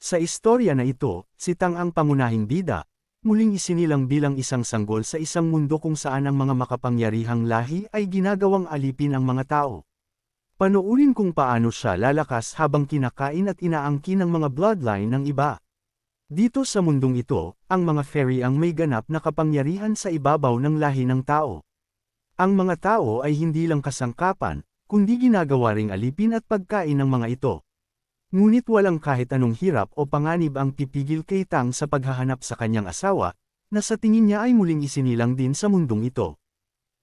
Sa istorya na ito, si Tang ang pangunahing bida, muling isinilang bilang isang sanggol sa isang mundo kung saan ang mga makapangyarihang lahi ay ginagawang alipin ang mga tao. Panoorin kung paano siya lalakas habang kinakain at inaangkin ng mga bloodline ng iba. Dito sa mundong ito, ang mga fairy ang may ganap na kapangyarihan sa ibabaw ng lahi ng tao. Ang mga tao ay hindi lang kasangkapan, kundi ginagawa ring alipin at pagkain ng mga ito. Ngunit walang kahit anong hirap o panganib ang pipigil kay Tang sa paghahanap sa kanyang asawa, na sa tingin niya ay muling isinilang din sa mundong ito.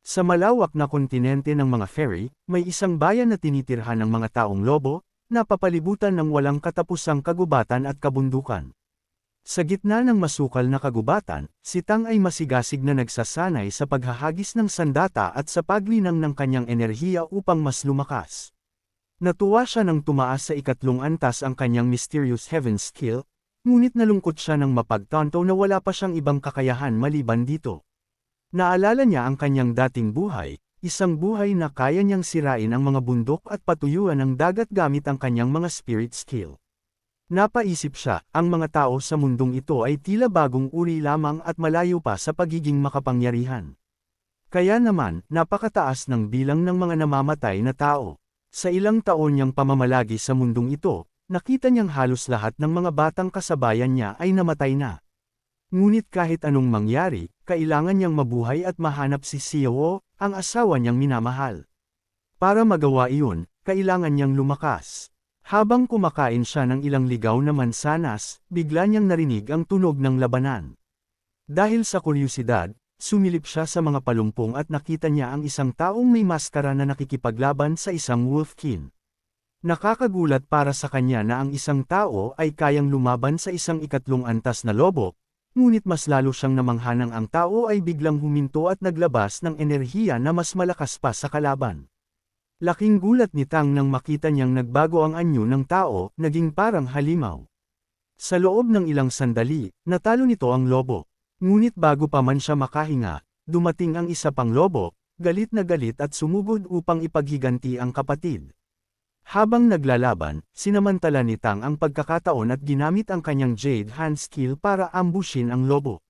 Sa malawak na kontinente ng mga fairy, may isang bayan na tinitirhan ng mga taong lobo, na papalibutan ng walang katapusang kagubatan at kabundukan. Sa gitna ng masukal na kagubatan, si Tang ay masigasig na nagsasanay sa paghahagis ng sandata at sa paglinang ng kanyang enerhiya upang mas lumakas. Natuwa siya nang tumaas sa ikatlong antas ang kanyang Mysterious Heaven skill, ngunit nalungkot siya nang mapagtanto na wala pa siyang ibang kakayahan maliban dito. Naalala niya ang kanyang dating buhay, isang buhay na kaya niyang sirain ang mga bundok at patuyuan ang dagat gamit ang kanyang mga spirit skill. Napaisip siya, ang mga tao sa mundong ito ay tila bagong uri lamang at malayo pa sa pagiging makapangyarihan. Kaya naman, napakataas ng bilang ng mga namamatay na tao. Sa ilang taon niyang pamamalagi sa mundong ito, nakita niyang halos lahat ng mga batang kasabayan niya ay namatay na. Ngunit kahit anong mangyari, kailangan niyang mabuhay at mahanap si Xiao, ang asawa niyang minamahal. Para magawa iyon, kailangan niyang lumakas. Habang kumakain siya ng ilang ligaw na mansanas, bigla niyang narinig ang tunog ng labanan. Dahil sa kuryosidad, sumilip siya sa mga palumpong at nakita niya ang isang taong may maskara na nakikipaglaban sa isang wolfkin. Nakakagulat para sa kanya na ang isang tao ay kayang lumaban sa isang ikatlong antas na lobo, ngunit mas lalo siyang namanghanang ang tao ay biglang huminto at naglabas ng enerhiya na mas malakas pa sa kalaban. Laking gulat ni Tang nang makita niyang nagbago ang anyo ng tao, naging parang halimaw. Sa loob ng ilang sandali, natalo nito ang lobo. Ngunit bago pa man siya makahinga, dumating ang isa pang lobo, galit na galit at sumugod upang ipaghiganti ang kapatid. Habang naglalaban, sinamantala ni Tang ang pagkakataon at ginamit ang kanyang Jade Hand skill para ambushin ang lobo.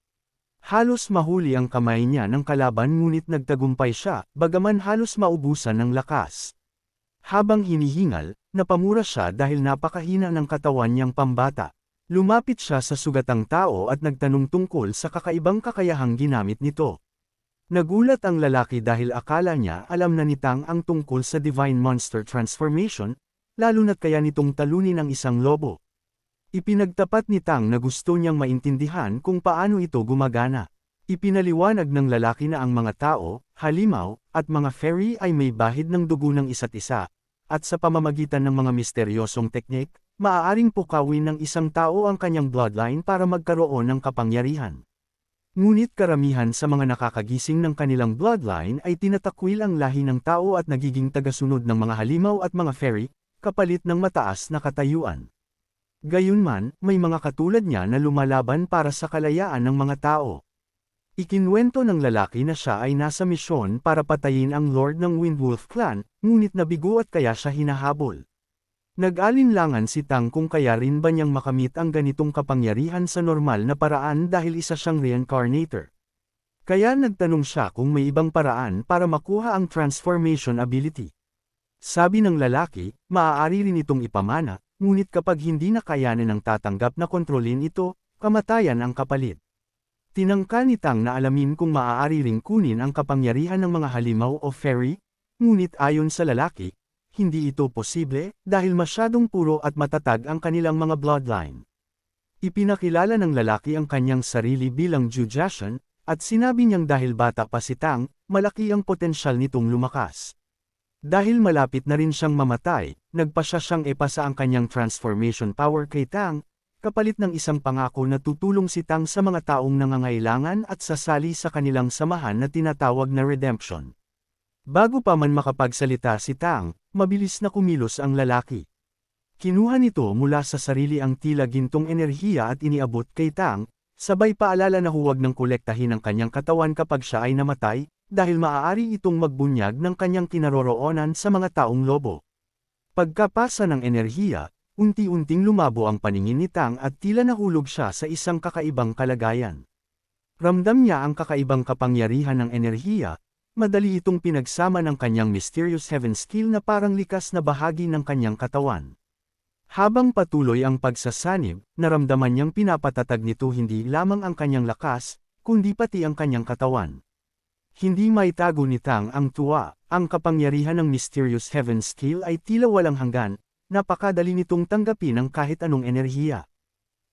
Halos mahuli ang kamay niya ng kalaban ngunit nagtagumpay siya, bagaman halos maubusan ng lakas. Habang hinihingal, napamura siya dahil napakahina ng katawan niyang pambata. Lumapit siya sa sugatang tao at nagtanong tungkol sa kakaibang kakayahang ginamit nito. Nagulat ang lalaki dahil akala niya alam na ni Tang ang tungkol sa Divine Monster Transformation, lalo na't kaya nitong talunin ang isang lobo. Ipinagtapat ni Tang na gusto niyang maintindihan kung paano ito gumagana. Ipinaliwanag ng lalaki na ang mga tao, halimaw, at mga fairy ay may bahid ng dugo ng isa't isa, at sa pamamagitan ng mga misteryosong teknik, maaaring pukawin ng isang tao ang kanyang bloodline para magkaroon ng kapangyarihan. Ngunit karamihan sa mga nakakagising ng kanilang bloodline ay tinatakwil ang lahi ng tao at nagiging tagasunod ng mga halimaw at mga fairy, kapalit ng mataas na katayuan. Gayunman, may mga katulad niya na lumalaban para sa kalayaan ng mga tao. Ikinwento ng lalaki na siya ay nasa misyon para patayin ang Lord ng Windwolf Clan, ngunit nabigo at kaya siya hinahabol. Nag-alinlangan si Tang kung kaya rin ba niyang makamit ang ganitong kapangyarihan sa normal na paraan dahil isa siyang reincarnator. Kaya nagtanong siya kung may ibang paraan para makuha ang transformation ability. Sabi ng lalaki, maaari rin itong ipamana, ngunit kapag hindi na kayanin ng tatanggap na kontrolin ito, kamatayan ang kapalit. Tinangka ni Tang na alamin kung maaari ring kunin ang kapangyarihan ng mga halimaw o fairy, ngunit ayon sa lalaki, hindi ito posible dahil masyadong puro at matatag ang kanilang mga bloodline. Ipinakilala ng lalaki ang kanyang sarili bilang Jujashan, at sinabi niyang dahil bata pa si Tang, malaki ang potensyal nitong lumakas. Dahil malapit na rin siyang mamatay, nagpasya siyang ipasa ang kanyang transformation power kay Tang, kapalit ng isang pangako na tutulong si Tang sa mga taong nangangailangan at sasali sa kanilang samahan na tinatawag na redemption. Bago pa man makapagsalita si Tang, mabilis na kumilos ang lalaki. Kinuha nito mula sa sarili ang tila gintong enerhiya at iniabot kay Tang, sabay paalala na huwag nang kolektahin ang kanyang katawan kapag siya ay namatay, dahil maaari itong magbunyag ng kanyang kinaroroonan sa mga taong lobo. Pagkapasa ng enerhiya, unti-unting lumabo ang paningin ni Tang at tila nahulog siya sa isang kakaibang kalagayan. Ramdam niya ang kakaibang kapangyarihan ng enerhiya, madali itong pinagsama ng kanyang mysterious heaven skill na parang likas na bahagi ng kanyang katawan. Habang patuloy ang pagsasanib, naramdaman niyang pinapatatag nito hindi lamang ang kanyang lakas, kundi pati ang kanyang katawan. Hindi maitago ni Tang ang tuwa, ang kapangyarihan ng mysterious heaven skill ay tila walang hanggan, napakadali nitong tanggapin ng kahit anong enerhiya.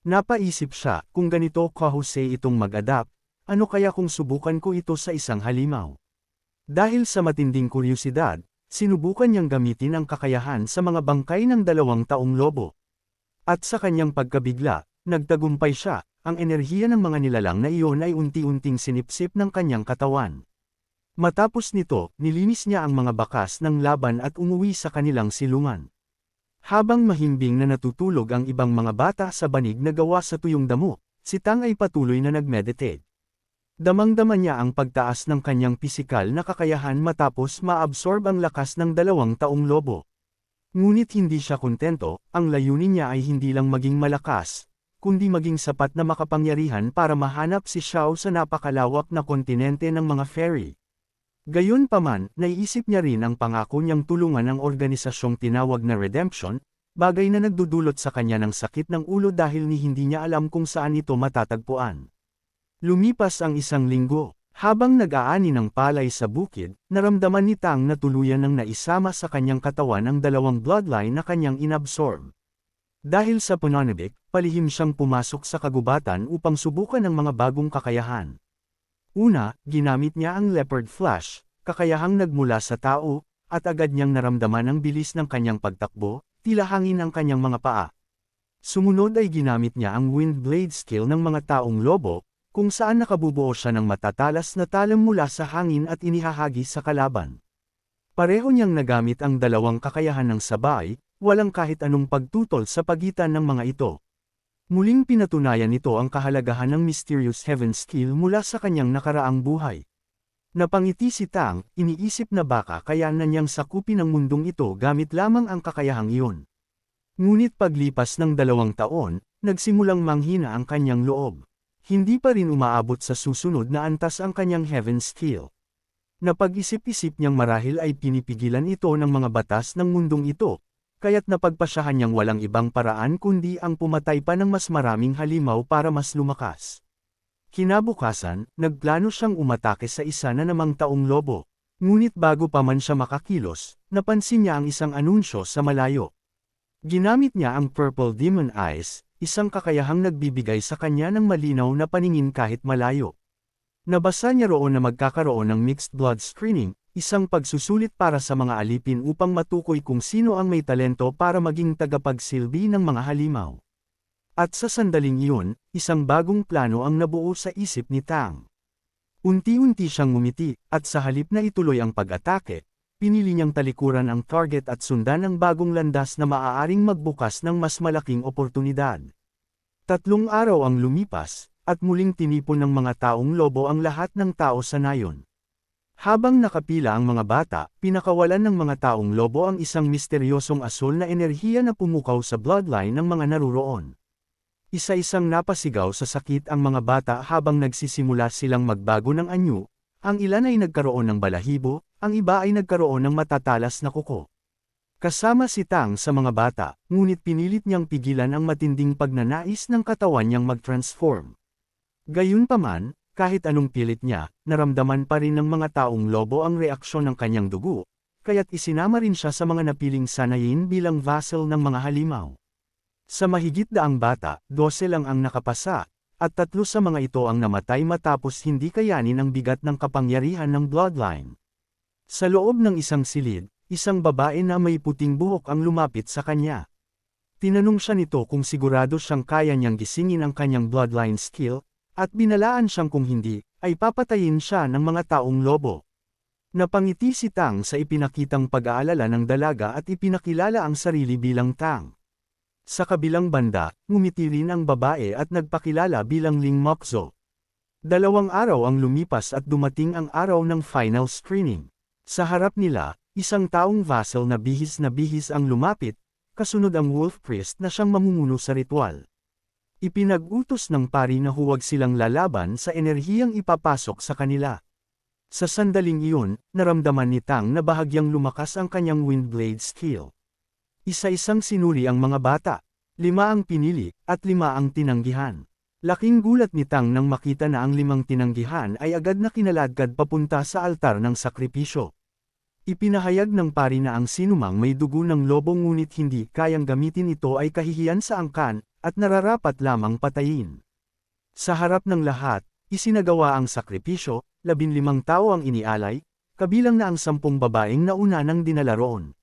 Napaisip siya, kung ganito kahusay itong mag-adapt, ano kaya kung subukan ko ito sa isang halimaw? Dahil sa matinding kuryosidad, sinubukan niyang gamitin ang kakayahan sa mga bangkay ng 2 taong lobo. At sa kanyang pagkabigla, nagtagumpay siya, ang enerhiya ng mga nilalang na iyon ay unti-unting sinipsip ng kanyang katawan. Matapos nito, nilinis niya ang mga bakas ng laban at umuwi sa kanilang silungan. Habang mahimbing na natutulog ang ibang mga bata sa banig na gawa sa tuyong damo, si Tang ay patuloy na nagmeditate. Damang-dama niya ang pagtaas ng kanyang pisikal na kakayahan matapos maabsorb ang lakas ng 2 taong lobo. Ngunit hindi siya kontento, ang layunin niya ay hindi lang maging malakas, kundi maging sapat na makapangyarihan para mahanap si Xiao sa napakalawak na kontinente ng mga fairy. Gayunpaman, naiisip niya rin ang pangako niyang tulungan ang organisasyong tinawag na Redemption, bagay na nagdudulot sa kanya ng sakit ng ulo dahil hindi niya alam kung saan ito matatagpuan. Lumipas ang 1 linggo, habang nag-aani ng palay sa bukid, naramdaman ni Tang na tuluyan ng naisama sa kanyang katawan ang 2 bloodline na kanyang inabsorb. Dahil sa pananabik, palihim siyang pumasok sa kagubatan upang subukan ang mga bagong kakayahan. Una, ginamit niya ang Leopard Flash, kakayahang nagmula sa tao, at agad niyang naramdaman ang bilis ng kanyang pagtakbo, tila hangin ang kanyang mga paa. Sumunod ay ginamit niya ang Wind Blade skill ng mga taong lobo, kung saan nakabubuo siya ng matatalas na talam mula sa hangin at inihahagi sa kalaban. Pareho niyang nagamit ang 2 kakayahan ng sabay, walang kahit anong pagtutol sa pagitan ng mga ito. Muling pinatunayan nito ang kahalagahan ng mysterious heaven skill mula sa kanyang nakaraang buhay. Napangiti si Tang, iniisip na baka kaya na niyang sakupin ang mundong ito gamit lamang ang kakayahang iyon. Ngunit paglipas ng 2 taon, nagsimulang manghina ang kanyang loob. Hindi pa rin umaabot sa susunod na antas ang kanyang heaven skill. Napag-isip-isip niyang marahil ay pinipigilan ito ng mga batas ng mundong ito, kaya't napagpasyahan niyang walang ibang paraan kundi ang pumatay pa ng mas maraming halimaw para mas lumakas. Kinabukasan, nagplano siyang umatake sa isa na namang taong lobo. Ngunit bago pa man siya makakilos, napansin niya ang isang anunsyo sa malayo. Ginamit niya ang Purple Demon Eyes, isang kakayahang nagbibigay sa kanya ng malinaw na paningin kahit malayo. Nabasa niya roon na magkakaroon ng mixed blood screening, isang pagsusulit para sa mga alipin upang matukoy kung sino ang may talento para maging tagapagsilbi ng mga halimaw. At sa sandaling iyon, isang bagong plano ang nabuo sa isip ni Tang. Unti-unti siyang ngumiti, at sa halip na ituloy ang pag-atake, pinili niyang talikuran ang target at sundan ang bagong landas na maaaring magbukas ng mas malaking oportunidad. 3 araw ang lumipas, at muling tinipon ng mga taong lobo ang lahat ng tao sa nayon. Habang nakapila ang mga bata, pinakawalan ng mga taong lobo ang isang misteryosong asul na enerhiya na pumukaw sa bloodline ng mga naruroon. Isa-isang napasigaw sa sakit ang mga bata habang nagsisimula silang magbago ng anyo, ang ilan ay nagkaroon ng balahibo, ang iba ay nagkaroon ng matatalas na kuko. Kasama si Tang sa mga bata, ngunit pinilit niyang pigilan ang matinding pagnanais ng katawan niyang mag-transform. Gayunpaman, kahit anong pilit niya, naramdaman pa rin ng mga taong lobo ang reaksyon ng kanyang dugo, kaya't isinama rin siya sa mga napiling sanayin bilang vassal ng mga halimaw. Sa mahigit 100 bata, 12 lang ang nakapasa, at 3 sa mga ito ang namatay matapos hindi kayanin ang bigat ng kapangyarihan ng bloodline. Sa loob ng isang silid, isang babae na may puting buhok ang lumapit sa kanya. Tinanong siya nito kung sigurado siyang kaya niyang gisingin ang kanyang bloodline skill, at binalaan siyang kung hindi, ay papatayin siya ng mga taong lobo. Napangiti si Tang sa ipinakitang pag-aalala ng dalaga at ipinakilala ang sarili bilang Tang. Sa kabilang banda, ngumiti rin ang babae at nagpakilala bilang Ling Mokzo. 2 araw ang lumipas at dumating ang araw ng final screening. Sa harap nila, isang taong vassal na bihis ang lumapit, kasunod ang Wolf Priest na siyang mamumuno sa ritual. Ipinag-utos ng pari na huwag silang lalaban sa enerhiyang ipapasok sa kanila. Sa sandaling iyon, naramdaman ni Tang na bahagyang lumakas ang kanyang Windblade skill. Isa-isang sinuri ang mga bata, 5 ang pinili, at 5 ang tinanggihan. Laking gulat ni Tang nang makita na ang 5 tinanggihan ay agad na kinaladkad papunta sa altar ng sakripisyo. Ipinahayag ng pari na ang sinumang may dugo ng lobo ngunit hindi kayang gamitin ito ay kahihiyan sa angkan, at nararapat lamang patayin. Sa harap ng lahat, isinagawa ang sakripisyo, 15 tao ang inialay, kabilang na ang 10 babaeng nauna nang dinala roon.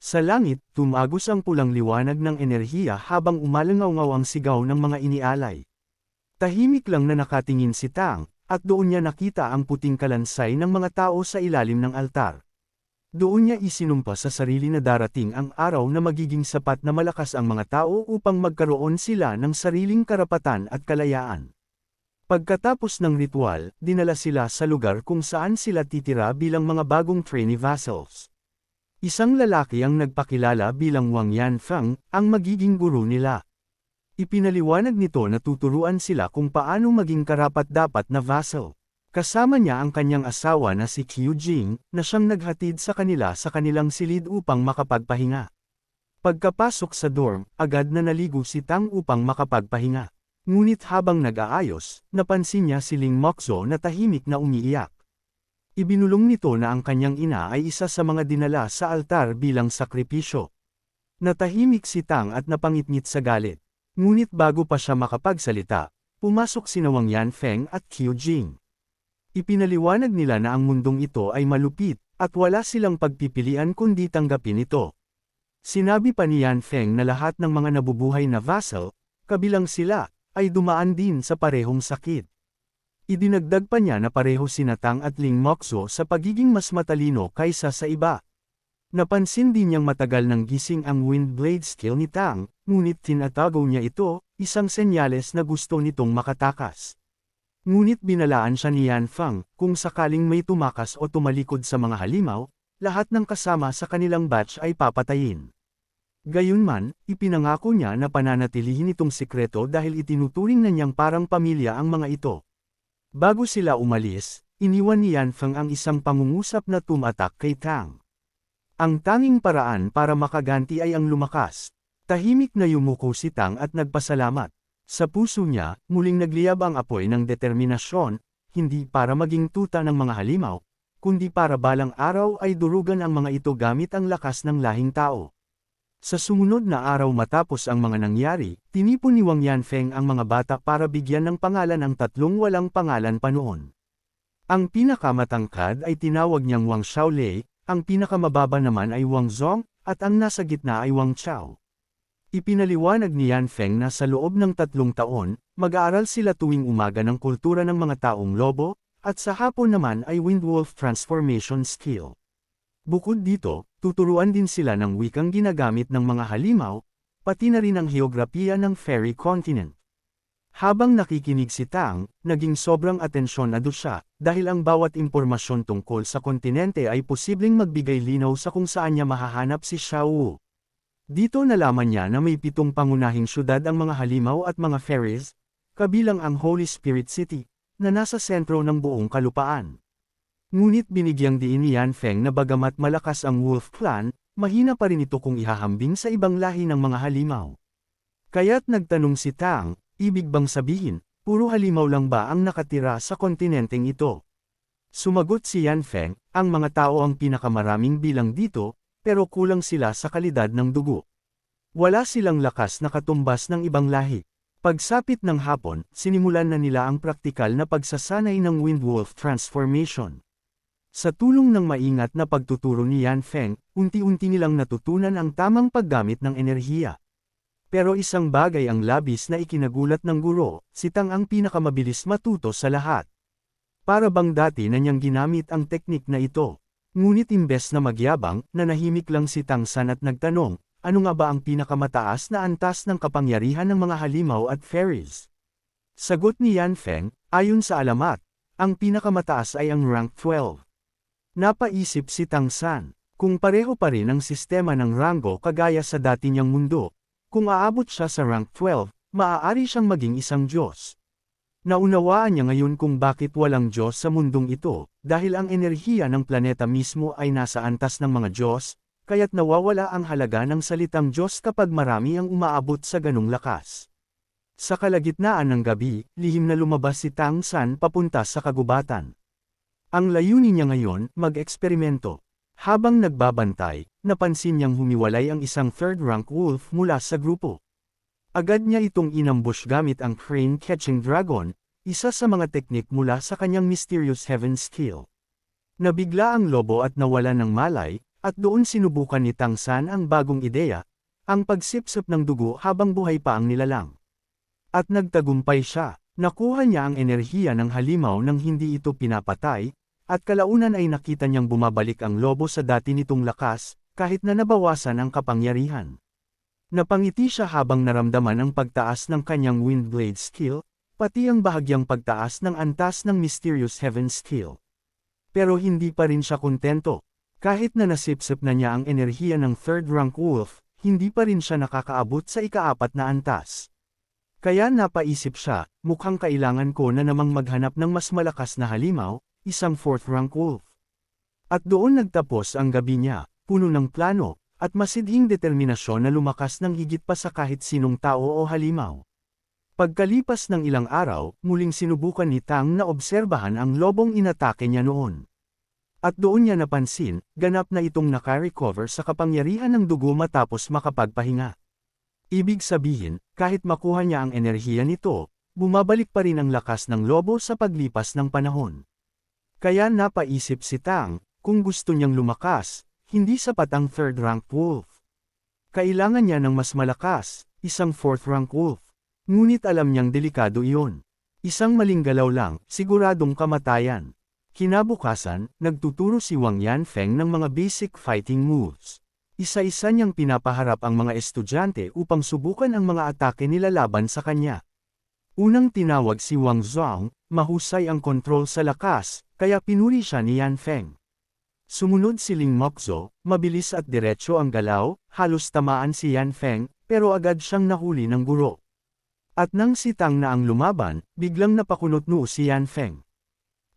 Sa langit, tumagos ang pulang liwanag ng enerhiya habang umalangaw-ngaw ang sigaw ng mga inialay. Tahimik lang na nakatingin si Tang, at doon niya nakita ang puting kalansay ng mga tao sa ilalim ng altar. Doon niya isinumpa sa sarili na darating ang araw na magiging sapat na malakas ang mga tao upang magkaroon sila ng sariling karapatan at kalayaan. Pagkatapos ng ritual, dinala sila sa lugar kung saan sila titira bilang mga bagong trainee vassals. Isang lalaki ang nagpakilala bilang Wang Yanfeng, ang magiging guro nila. Ipinaliwanag nito na tuturuan sila kung paano maging karapat-dapat na vassal. Kasama niya ang kanyang asawa na si Qiu Jing, na siyang naghatid sa kanila sa kanilang silid upang makapagpahinga. Pagkapasok sa dorm, agad na naligo si Tang upang makapagpahinga. Ngunit habang nag-aayos, napansin niya si Ling Moxo na tahimik na umiiyak. Ibinulong nito na ang kanyang ina ay isa sa mga dinala sa altar bilang sakripisyo. Natahimik si Tang at napangitngit sa galit. Ngunit bago pa siya makapagsalita, pumasok sina Wang Yanfeng at Qiu Jing. Ipinaliwanag nila na ang mundong ito ay malupit, at wala silang pagpipilian kundi tanggapin ito. Sinabi pa ni Yanfeng na lahat ng mga nabubuhay na vassal, kabilang sila, ay dumaan din sa parehong sakit. Idinagdag pa niya na pareho sina Tang at Ling Moxo sa pagiging mas matalino kaysa sa iba. Napansin din niyang matagal nang gising ang Windblade skill ni Tang, ngunit tinatago niya ito, isang senyales na gusto nitong makatakas. Ngunit binalaan siya ni Yanfeng, kung sakaling may tumakas o tumalikod sa mga halimaw, lahat ng kasama sa kanilang batch ay papatayin. Gayunman, ipinangako niya na pananatilihin itong sikreto dahil itinuturing na niyang parang pamilya ang mga ito. Bago sila umalis, iniwan ni Yanfeng ang isang pangungusap na tumatak kay Tang. Ang tanging paraan para makaganti ay ang lumakas. Tahimik na yumuko si Tang at nagpasalamat. Sa puso niya, muling nagliyab ang apoy ng determinasyon, hindi para maging tuta ng mga halimaw, kundi para balang araw ay durugan ang mga ito gamit ang lakas ng lahing tao. Sa sumunod na araw matapos ang mga nangyari, tinipon ni Wang Yanfeng ang mga bata para bigyan ng pangalan ang 3 walang pangalan pa noon. Ang pinakamatangkad ay tinawag niyang Wang Xiaolei, ang pinakamababa naman ay Wang Zong, at ang nasa gitna ay Wang Chao. Ipinaliwanag ni Yanfeng na sa loob ng 3 taon, mag-aaral sila tuwing umaga ng kultura ng mga taong lobo, at sa hapon naman ay Windwolf transformation skill. Bukod dito, tuturuan din sila ng wikang ginagamit ng mga halimaw, pati na rin ang heograpiya ng Fairy Continent. Habang nakikinig si Tang, naging sobrang atensyonado siya, dahil ang bawat impormasyon tungkol sa kontinente ay posibleng magbigay linaw sa kung saan niya mahahanap si Xiao Wu. Dito nalaman niya na may 7 pangunahing syudad ang mga halimaw at mga fairies, kabilang ang Holy Spirit City, na nasa sentro ng buong kalupaan. Ngunit binigyang diin ni Yanfeng na bagamat malakas ang Wolf Clan, mahina pa rin ito kung ihahambing sa ibang lahi ng mga halimaw. Kaya't nagtanong si Tang, ibig bang sabihin, puro halimaw lang ba ang nakatira sa kontinenteng ito? Sumagot si Yanfeng, ang mga tao ang pinakamaraming bilang dito, pero kulang sila sa kalidad ng dugo. Wala silang lakas na katumbas ng ibang lahi. Pagsapit ng hapon, sinimulan na nila ang praktikal na pagsasanay ng Windwolf transformation. Sa tulong ng maingat na pagtuturo ni Yanfeng, unti-unti nilang natutunan ang tamang paggamit ng enerhiya. Pero isang bagay ang labis na ikinagulat ng guro, si Tang ang pinakamabilis matuto sa lahat. Para bang dati na niyang ginamit ang teknik na ito. Ngunit imbes na magyabang, nanahimik lang si Tang San at nagtanong, ano nga ba ang pinakamataas na antas ng kapangyarihan ng mga halimaw at fairies? Sagot ni Yanfeng, ayon sa alamat, ang pinakamataas ay ang rank 12. Napaisip si Tang San, Kung pareho pa rin ang sistema ng ranggo kagaya sa dati niyang mundo, kung aabot siya sa rank 12, maaari siyang maging isang Diyos. Naunawaan niya ngayon kung bakit walang Diyos sa mundong ito, dahil ang enerhiya ng planeta mismo ay nasa antas ng mga Diyos, kaya't nawawala ang halaga ng salitang Diyos kapag marami ang umaabot sa ganung lakas. Sa kalagitnaan ng gabi, lihim na lumabas si Tang San papunta sa kagubatan. Ang layunin niya ngayon, mag-eksperimento. Habang nagbabantay, napansin niyang humiwalay ang isang third-rank wolf mula sa grupo. Agad niya itong inambush gamit ang Crane-Catching Dragon, isa sa mga teknik mula sa kanyang Mysterious Heaven skill. Nabigla ang lobo at nawala ng malay, at doon sinubukan ni Tang San ang bagong ideya, ang pagsipsip ng dugo habang buhay pa ang nilalang. At nagtagumpay siya, nakuha niya ang enerhiya ng halimaw nang hindi ito pinapatay, at kalaunan ay nakita niyang bumabalik ang lobo sa dati nitong lakas, kahit na nabawasan ang kapangyarihan. Napangiti siya habang naramdaman ang pagtaas ng kanyang Windblade skill, pati ang bahagyang pagtaas ng antas ng Mysterious Heaven skill. Pero hindi pa rin siya kontento. Kahit na nasipsip na niya ang enerhiya ng third-rank wolf, hindi pa rin siya nakakaabot sa ika-4 na antas. Kaya napaisip siya, mukhang kailangan ko na namang maghanap ng mas malakas na halimaw, isang 4th-rank wolf. At doon nagtapos ang gabi niya, puno ng plano, at masidhing determinasyon na lumakas ng higit pa sa kahit sinong tao o halimaw. Pagkalipas ng ilang araw, muling sinubukan ni Tang na obserbahan ang lobong inatake niya noon. At doon niya napansin, ganap na itong naka-recover sa kapangyarihan ng dugo matapos makapagpahinga. Ibig sabihin, kahit makuha niya ang enerhiya nito, bumabalik pa rin ang lakas ng lobo sa paglipas ng panahon. Kaya napaisip si Tang, kung gusto niyang lumakas, hindi sapat ang third-rank wolf. Kailangan niya ng mas malakas, isang 4th-rank wolf. Ngunit alam niyang delikado iyon. Isang maling galaw lang, siguradong kamatayan. Kinabukasan, nagtuturo si Wang Yanfeng ng mga basic fighting moves. Isa-isa niyang pinapaharap ang mga estudyante upang subukan ang mga atake nila laban sa kanya. Unang tinawag si Wang Zhong, mahusay ang kontrol sa lakas, kaya pinuri siya ni Yanfeng. Sumunod si Ling Moxo, mabilis at diretso ang galaw, halos tamaan si Yanfeng, pero agad siyang nahuli ng guro. At nang si Tang na ang lumaban, biglang napakunot noo si Yanfeng.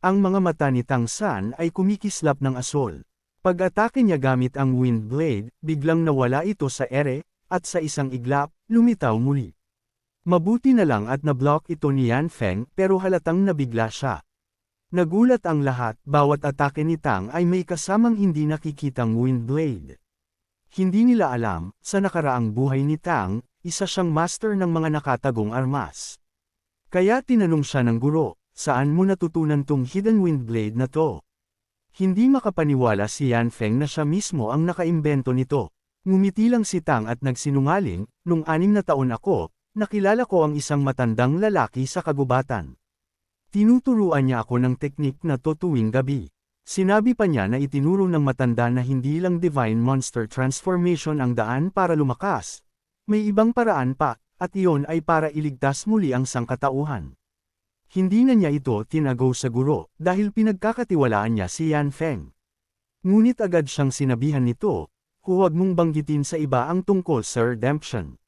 Ang mga mata ni Tang San ay kumikislap ng asol. Pag-atake niya gamit ang Wind Blade, biglang nawala ito sa ere, at sa isang iglap, lumitaw muli. Mabuti na lang at na-block ito ni Yanfeng pero halatang nabigla siya. Nagulat ang lahat, bawat atake ni Tang ay may kasamang hindi nakikitang Wind Blade. Hindi nila alam, sa nakaraang buhay ni Tang, isa siyang master ng mga nakatagong armas. Kaya tinanong siya ng guro, saan mo natutunan tong Hidden Wind Blade na to? Hindi makapaniwala si Yanfeng na siya mismo ang nakaimbento nito. Ngumiti lang si Tang at nagsinungaling, nung 6 na taon ako, nakilala ko ang isang matandang lalaki sa kagubatan. Tinuturuan niya ako ng teknik na to tuwing gabi. Sinabi pa niya na itinuro ng matanda na hindi lang Divine Monster Transformation ang daan para lumakas. May ibang paraan pa, at iyon ay para iligtas muli ang sangkatauhan. Hindi na niya ito tinago sa guro, dahil pinagkakatiwalaan niya si Yanfeng. Ngunit agad siyang sinabihan nito, huwag mong banggitin sa iba ang tungkol sa redemption.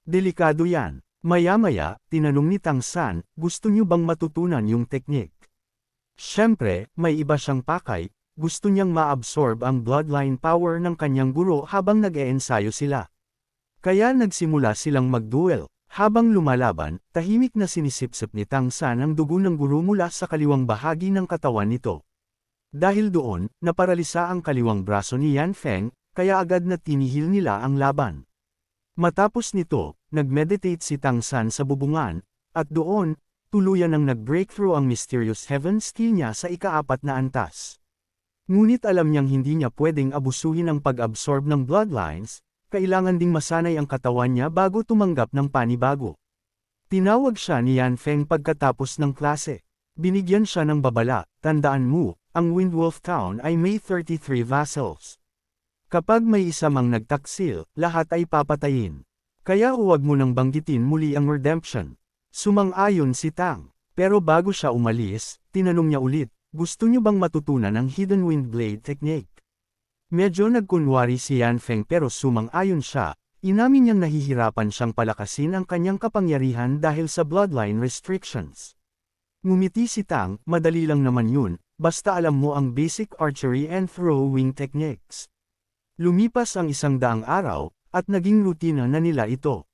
Delikado yan. Maya-maya, tinanong ni Tang San, gusto niyo bang matutunan yung teknik? Siyempre, may iba siyang pakay, gusto niyang ma-absorb ang bloodline power ng kanyang guro habang nag-eensayo sila. Kaya nagsimula silang mag-duel. Habang lumalaban, tahimik na sinisipsip ni Tang San ang dugo ng guro mula sa kaliwang bahagi ng katawan nito. Dahil doon, naparalisa ang kaliwang braso ni Yanfeng, kaya agad na tinihil nila ang laban. Matapos nito, nag-meditate si Tang San sa bubungan, at doon, tuluyan ang nag-breakthrough ang Mysterious Heaven skill niya sa ika-4 na antas. Ngunit alam niyang hindi niya pwedeng abusuhin ang pag-absorb ng bloodlines, kailangan ding masanay ang katawan niya bago tumanggap ng panibago. Tinawag siya ni Yanfeng pagkatapos ng klase. Binigyan siya ng babala, tandaan mo, ang Windwolf Town ay may 33 vassals. Kapag may isa mang nagtaksil, lahat ay papatayin. Kaya huwag mo nang banggitin muli ang redemption. Sumang-ayon si Tang. Pero bago siya umalis, tinanong niya ulit, gusto niyo bang matutunan ang Hidden Wind Blade technique? Medyo nagkunwari si Yan Feng pero sumang-ayon siya, inamin niyang nahihirapan siyang palakasin ang kanyang kapangyarihan dahil sa bloodline restrictions. Ngumiti si Tang, madali lang naman yun, basta alam mo ang basic archery and throwing techniques. Lumipas ang 100 araw, at naging rutina na nila ito.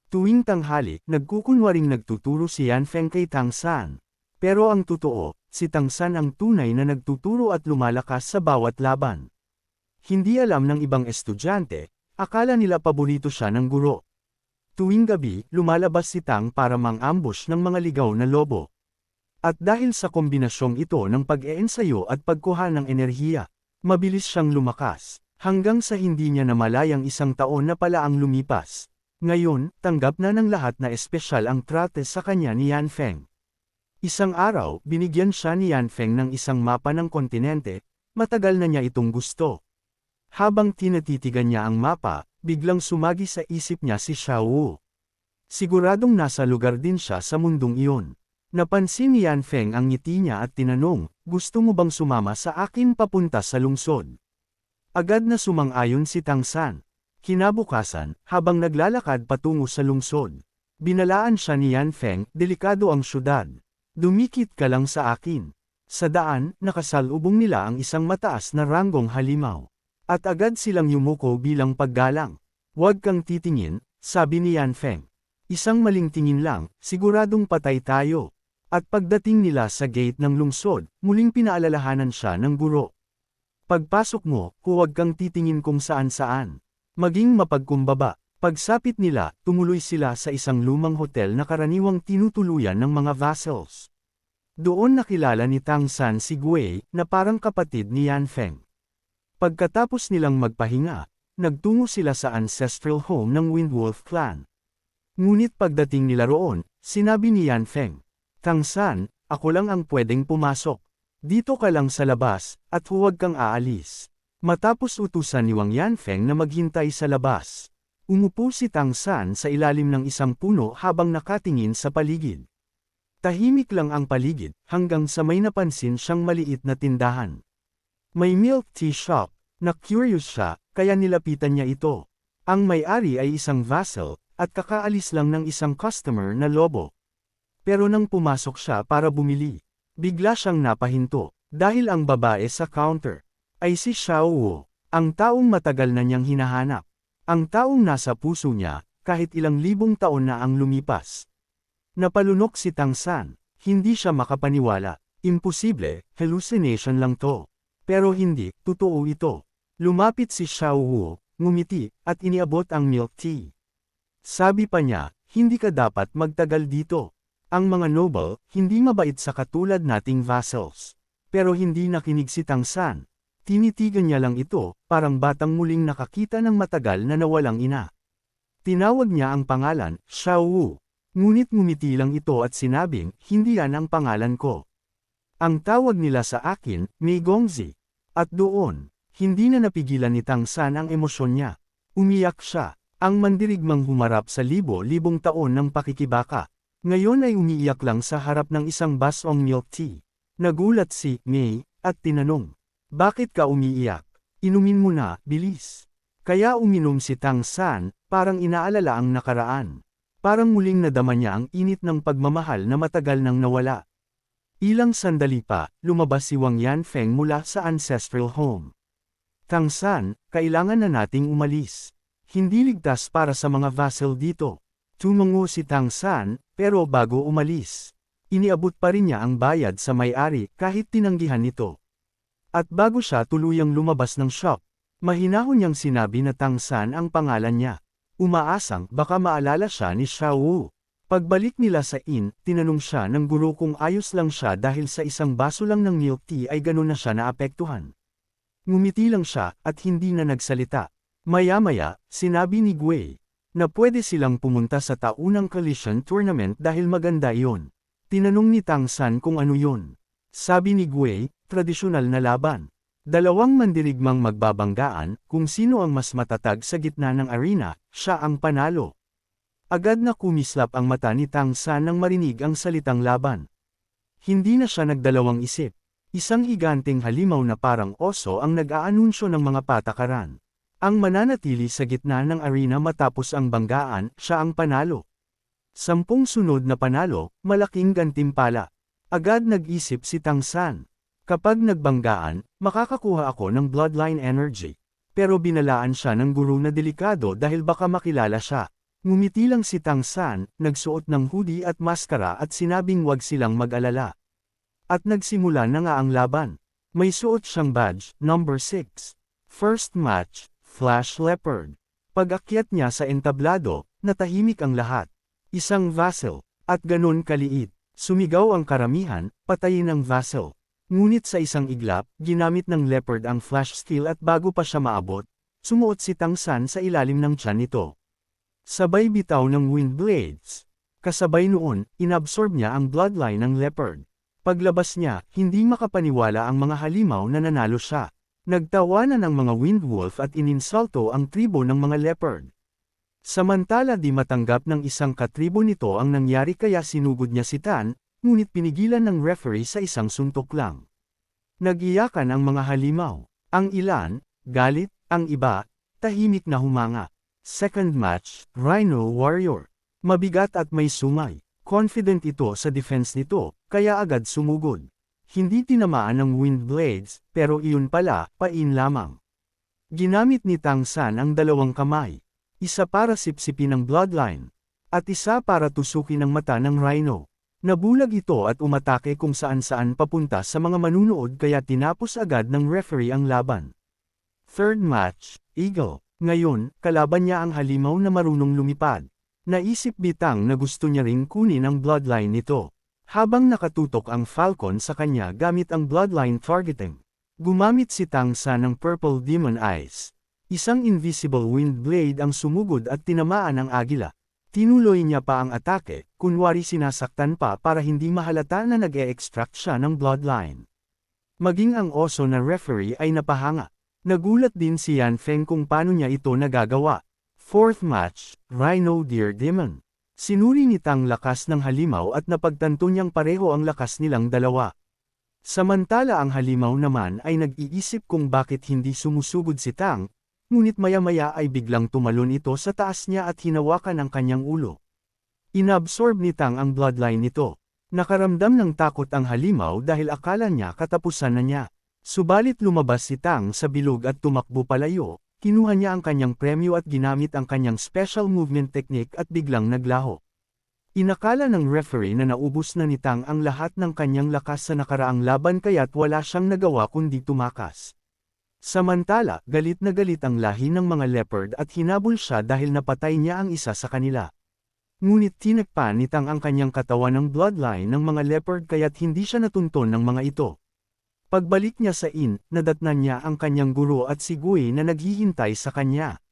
Tuwing tanghali, nagkukunwaring nagtuturo si Yan Feng kay Tang San. Pero ang totoo, si Tang San ang tunay na nagtuturo at lumalakas sa bawat laban. Hindi alam ng ibang estudyante, akala nila paborito siya ng guro. Tuwing gabi, lumalabas si Tang para mang-ambush ng mga ligaw na lobo. At dahil sa kombinasyong ito ng pag-eensayo at pagkuha ng enerhiya, mabilis siyang lumakas, hanggang sa hindi niya namalayang 1 taon na pala ang lumipas. Ngayon, tanggap na ng lahat na espesyal ang trate sa kanya ni Yan Feng. Isang araw, binigyan siya ni Yan Feng ng isang mapa ng kontinente, matagal na niya itong gusto. Habang tinatitigan niya ang mapa, biglang sumagi sa isip niya si Xiao Wu. Siguradong nasa lugar din siya sa mundong iyon. Napansin ni Yan Feng ang ngiti niya at tinanong, gusto mo bang sumama sa akin papunta sa lungsod? Agad na sumang-ayon si Tang San. Kinabukasan, habang naglalakad patungo sa lungsod, binalaan siya ni Yan Feng, delikado ang syudad. Dumikit ka lang sa akin. Sa daan, nakasalubong nila ang isang mataas na ranggong halimaw. At agad silang yumuko bilang paggalang. Huwag kang titingin, sabi ni Yan Feng. Isang maling tingin lang, siguradong patay tayo. At pagdating nila sa gate ng lungsod, muling pinaalalahanan siya ng guro. Pagpasok mo, huwag kang titingin kung saan-saan. Maging mapagkumbaba. Pagsapit nila, tumuloy sila sa isang lumang hotel na karaniwang tinutuluyan ng mga vassals. Doon nakilala ni Tang San si Gui, na parang kapatid ni Yan Feng. Pagkatapos nilang magpahinga, nagtungo sila sa ancestral home ng Windwolf clan. Ngunit pagdating nila roon, sinabi ni Yan Feng, Tang San, ako lang ang pwedeng pumasok. Dito ka lang sa labas, at huwag kang aalis. Matapos utusan ni Wang Yan Feng na maghintay sa labas, umupo si Tang San sa ilalim ng isang puno habang nakatingin sa paligid. Tahimik lang ang paligid, hanggang sa may napansin siyang maliit na tindahan. May milk tea shop, na curious siya, kaya nilapitan niya ito. Ang may-ari ay isang vassal, at kakaalis lang ng isang customer na lobo. Pero nang pumasok siya para bumili, bigla siyang napahinto, dahil ang babae sa counter ay si Xiao Wu, ang taong matagal na niyang hinahanap. Ang taong nasa puso niya, kahit ilang libong taon na ang lumipas. Napalunok si Tang San, hindi siya makapaniwala, imposible, hallucination lang to. Pero hindi, totoo ito. Lumapit si Xiao Wu, ngumiti, at iniabot ang milk tea. Sabi pa niya, hindi ka dapat magtagal dito. Ang mga noble, hindi mabait sa katulad nating vassals. Pero hindi nakinig si Tang San. Tinitigan niya lang ito, parang batang muling nakakita ng matagal na nawalang ina. Tinawag niya ang pangalan, Xiao Wu. Ngunit ngumiti lang ito at sinabing, hindi yan ang pangalan ko. Ang tawag nila sa akin, Mei Gongzi. At doon, hindi na napigilan ni Tang San ang emosyon niya. Umiyak siya, ang mandirigmang humarap sa libo-libong taon ng pakikibaka. Ngayon ay umiiyak lang sa harap ng isang basong milk tea. Nagulat si Mei, at tinanong, bakit ka umiiyak? Inumin mo na, bilis. Kaya uminom si Tang San, parang inaalala ang nakaraan. Parang muling nadama niya ang init ng pagmamahal na matagal nang nawala. Ilang sandali pa, lumabas si Wang Yan Feng mula sa ancestral home. Tang San, kailangan na nating umalis. Hindi ligtas para sa mga vassal dito. Tumango si Tang San, pero bago umalis, iniabot pa rin niya ang bayad sa may-ari kahit tinanggihan nito. At bago siya tuluyang lumabas ng shop, mahinahon niyang sinabi na Tang San ang pangalan niya. Umaasang baka maalala siya ni Xiao Wu. Pagbalik nila sa inn, tinanong siya ng guro kung ayos lang siya dahil sa isang baso lang ng milk tea ay gano'n na siya naapektuhan. Ngumiti lang siya at hindi na nagsalita. Maya-maya, sinabi ni Gui na pwede silang pumunta sa taunang collision tournament dahil maganda iyon. Tinanong ni Tang San kung ano yun. Sabi ni Gui, tradisyonal na laban. Dalawang mandirigmang magbabanggaan, kung sino ang mas matatag sa gitna ng arena, siya ang panalo. Agad na kumislap ang mata ni Tang San nang marinig ang salitang laban. Hindi na siya nagdalawang isip. Isang higanteng halimaw na parang oso ang nag-aanunsyo ng mga patakaran. Ang mananatili sa gitna ng arena matapos ang banggaan, siya ang panalo. 10 sunod na panalo, malaking gantimpala. Agad nag-isip si Tang San. Kapag nagbanggaan, makakakuha ako ng bloodline energy. Pero binalaan siya ng guru na delikado dahil baka makilala siya. Ngumiti lang si Tang San, nagsuot ng hoodie at maskara at sinabing wag silang mag-alala. At nagsimula na nga ang laban. May suot siyang badge, number 6. First match, Flash Leopard. Pag-akyat niya sa entablado, natahimik ang lahat. Isang vassal, at ganun kaliit. Sumigaw ang karamihan, patayin ang vassal. Ngunit sa isang iglap, ginamit ng leopard ang flash skill at bago pa siya maabot, sumuot si Tang San sa ilalim ng tiyan nito. Sabay bitaw ng wind blades. Kasabay noon, inabsorb niya ang bloodline ng leopard. Paglabas niya, hindi makapaniwala ang mga halimaw na nanalo siya. Nagtawanan ang mga windwolf at ininsulto ang tribo ng mga leopard. Samantala di matanggap ng isang katribo nito ang nangyari kaya sinugod niya si Tan, ngunit pinigilan ng referee sa isang suntok lang. Nag-iyakan ang mga halimaw. Ang ilan, galit, ang iba, tahimik na humanga. Second match, Rhino Warrior. Mabigat at may sumay. Confident ito sa defense nito, kaya agad sumugod. Hindi tinamaan ng wind blades, pero iyon pala, pain lamang. Ginamit ni Tang San ang dalawang kamay. Isa para sipsipin ang bloodline, at isa para tusukin ang mata ng rhino. Nabulag ito at umatake kung saan-saan papunta sa mga manunood kaya tinapos agad ng referee ang laban. Third match, Eagle. Ngayon, kalaban niya ang halimaw na marunong lumipad. Naisip Bitang na gusto niya ring kunin ang bloodline nito. Habang nakatutok ang Falcon sa kanya gamit ang bloodline targeting. Gumamit si Tang San ng Purple Demon Eyes. Isang invisible wind blade ang sumugod at tinamaan ang agila. Tinuloy niya pa ang atake, kunwari sinasaktan pa para hindi mahalata na nag-e-extract siya ng bloodline. Maging ang oso na referee ay napahanga. Nagulat din si Yan Feng kung paano niya ito nagagawa. Fourth match, Rhino Deer Demon. Sinuri ni Tang lakas ng halimaw at napagtanto niyang pareho ang lakas nilang dalawa. Samantala ang halimaw naman ay nag-iisip kung bakit hindi sumusugod si Tang, ngunit maya-maya ay biglang tumalon ito sa taas niya at hinawakan ang kanyang ulo. Inabsorb ni Tang ang bloodline nito. Nakaramdam ng takot ang halimaw dahil akala niya katapusan na niya. Subalit lumabas si Tang sa bilog at tumakbo palayo. Kinuha niya ang kanyang premyo at ginamit ang kanyang special movement technique at biglang naglaho. Inakala ng referee na naubos na ni Tang ang lahat ng kanyang lakas sa nakaraang laban kaya't wala siyang nagawa kundi tumakas. Samantala, galit na galit ang lahi ng mga leopard at hinabol siya dahil napatay niya ang isa sa kanila. Ngunit tinakpan ni Tang ang kanyang katawan ng bloodline ng mga leopard kaya't hindi siya natunton ng mga ito. Pagbalik niya sa inn, nadatnan niya ang kanyang guro at si Gui na naghihintay sa kanya.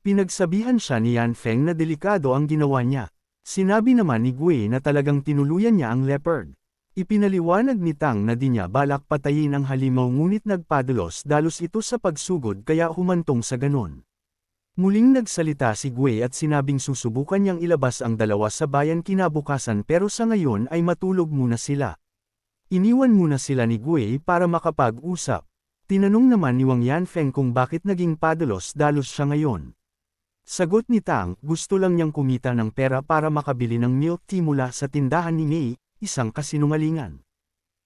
Pinagsabihan siya ni Yan Feng na delikado ang ginawa niya. Sinabi naman ni Gui na talagang tinuluyan niya ang leopard. Ipinaliwanag ni Tang na di niya balak patayin ang halimaw ngunit nagpadalos-dalos ito sa pagsugod kaya humantong sa ganon. Muling nagsalita si Gui at sinabing susubukan niyang ilabas ang dalawa sa bayan kinabukasan pero sa ngayon ay matulog muna sila. Iniwan muna sila ni Gui para makapag-usap. Tinanong naman ni Wang Yanfeng kung bakit naging padalos-dalos siya ngayon. Sagot ni Tang, gusto lang niyang kumita ng pera para makabili ng milk tea mula sa tindahan ni Mei, isang kasinungalingan.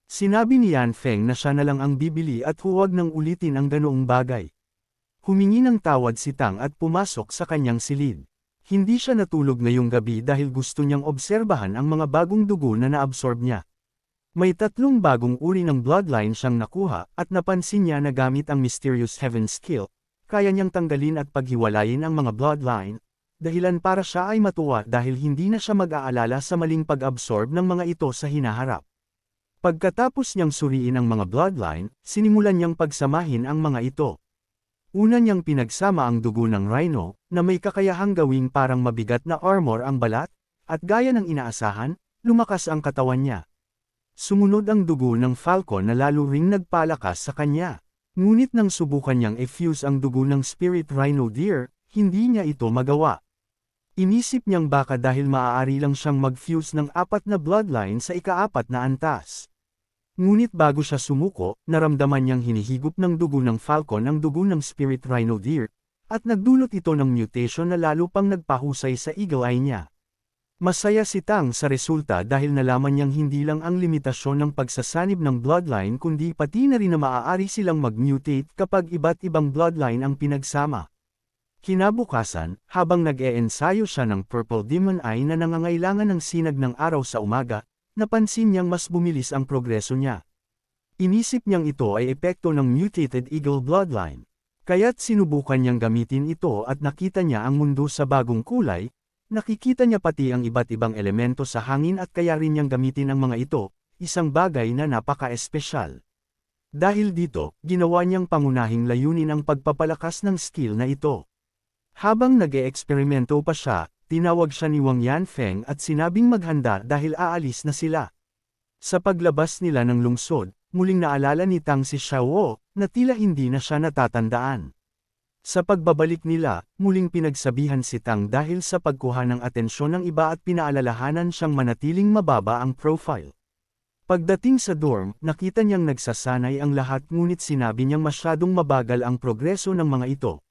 Sinabi ni Yanfeng na siya na lang ang bibili at huwag nang ulitin ang ganoong bagay. Humingi ng tawad si Tang at pumasok sa kanyang silid. Hindi siya natulog ngayong gabi dahil gusto niyang obserbahan ang mga bagong dugo na naabsorb niya. May 3 bagong uri ng bloodline siyang nakuha at napansin niya na gamit ang Mysterious Heaven skill, kaya niyang tanggalin at paghiwalayin ang mga bloodline, dahilan para siya ay matuwa dahil hindi na siya mag-aalala sa maling pag-absorb ng mga ito sa hinaharap. Pagkatapos niyang suriin ang mga bloodline, sinimulan niyang pagsamahin ang mga ito. Una niyang pinagsama ang dugo ng rhino, na may kakayahang gawing parang mabigat na armor ang balat, at gaya ng inaasahan, lumakas ang katawan niya. Sumunod ang dugo ng Falcon na lalo ring nagpalakas sa kanya. Ngunit nang subukan niyang i-fuse ang dugo ng Spirit Rhino Deer, hindi niya ito magawa. Inisip niyang baka dahil maaari lang siyang mag-fuse ng 4 na bloodline sa ika-4 na antas. Ngunit bago siya sumuko, naramdaman niyang hinihigop ng dugo ng falcon ang dugo ng spirit rhino deer, at nagdulot ito ng mutation na lalo pang nagpahusay sa eagle eye niya. Masaya si Tang sa resulta dahil nalaman niyang hindi lang ang limitasyon ng pagsasanib ng bloodline kundi pati na rin na maaari silang mag-mutate kapag iba't ibang bloodline ang pinagsama. Kinabukasan, habang nag-e-ensayo siya ng Purple Demon Eye na nangangailangan ng sinag ng araw sa umaga, napansin niyang mas bumilis ang progreso niya. Inisip niyang ito ay epekto ng mutated eagle bloodline. Kaya't sinubukan niyang gamitin ito at nakita niya ang mundo sa bagong kulay. Nakikita niya pati ang iba't ibang elemento sa hangin at kaya rin niyang gamitin ang mga ito, isang bagay na napaka-espesyal. Dahil dito, ginawa niyang pangunahing layunin ang pagpapalakas ng skill na ito. Habang nag-e-eksperimento pa siya, tinawag siya ni Wang Yanfeng at sinabing maghanda dahil aalis na sila. Sa paglabas nila ng lungsod, muling naalala ni Tang si Xiao na tila hindi na siya natatandaan. Sa pagbabalik nila, muling pinagsabihan si Tang dahil sa pagkuha ng atensyon ng iba at pinaalalahanan siyang manatiling mababa ang profile. Pagdating sa dorm, nakita niyang nagsasanay ang lahat ngunit sinabi niyang masyadong mabagal ang progreso ng mga ito.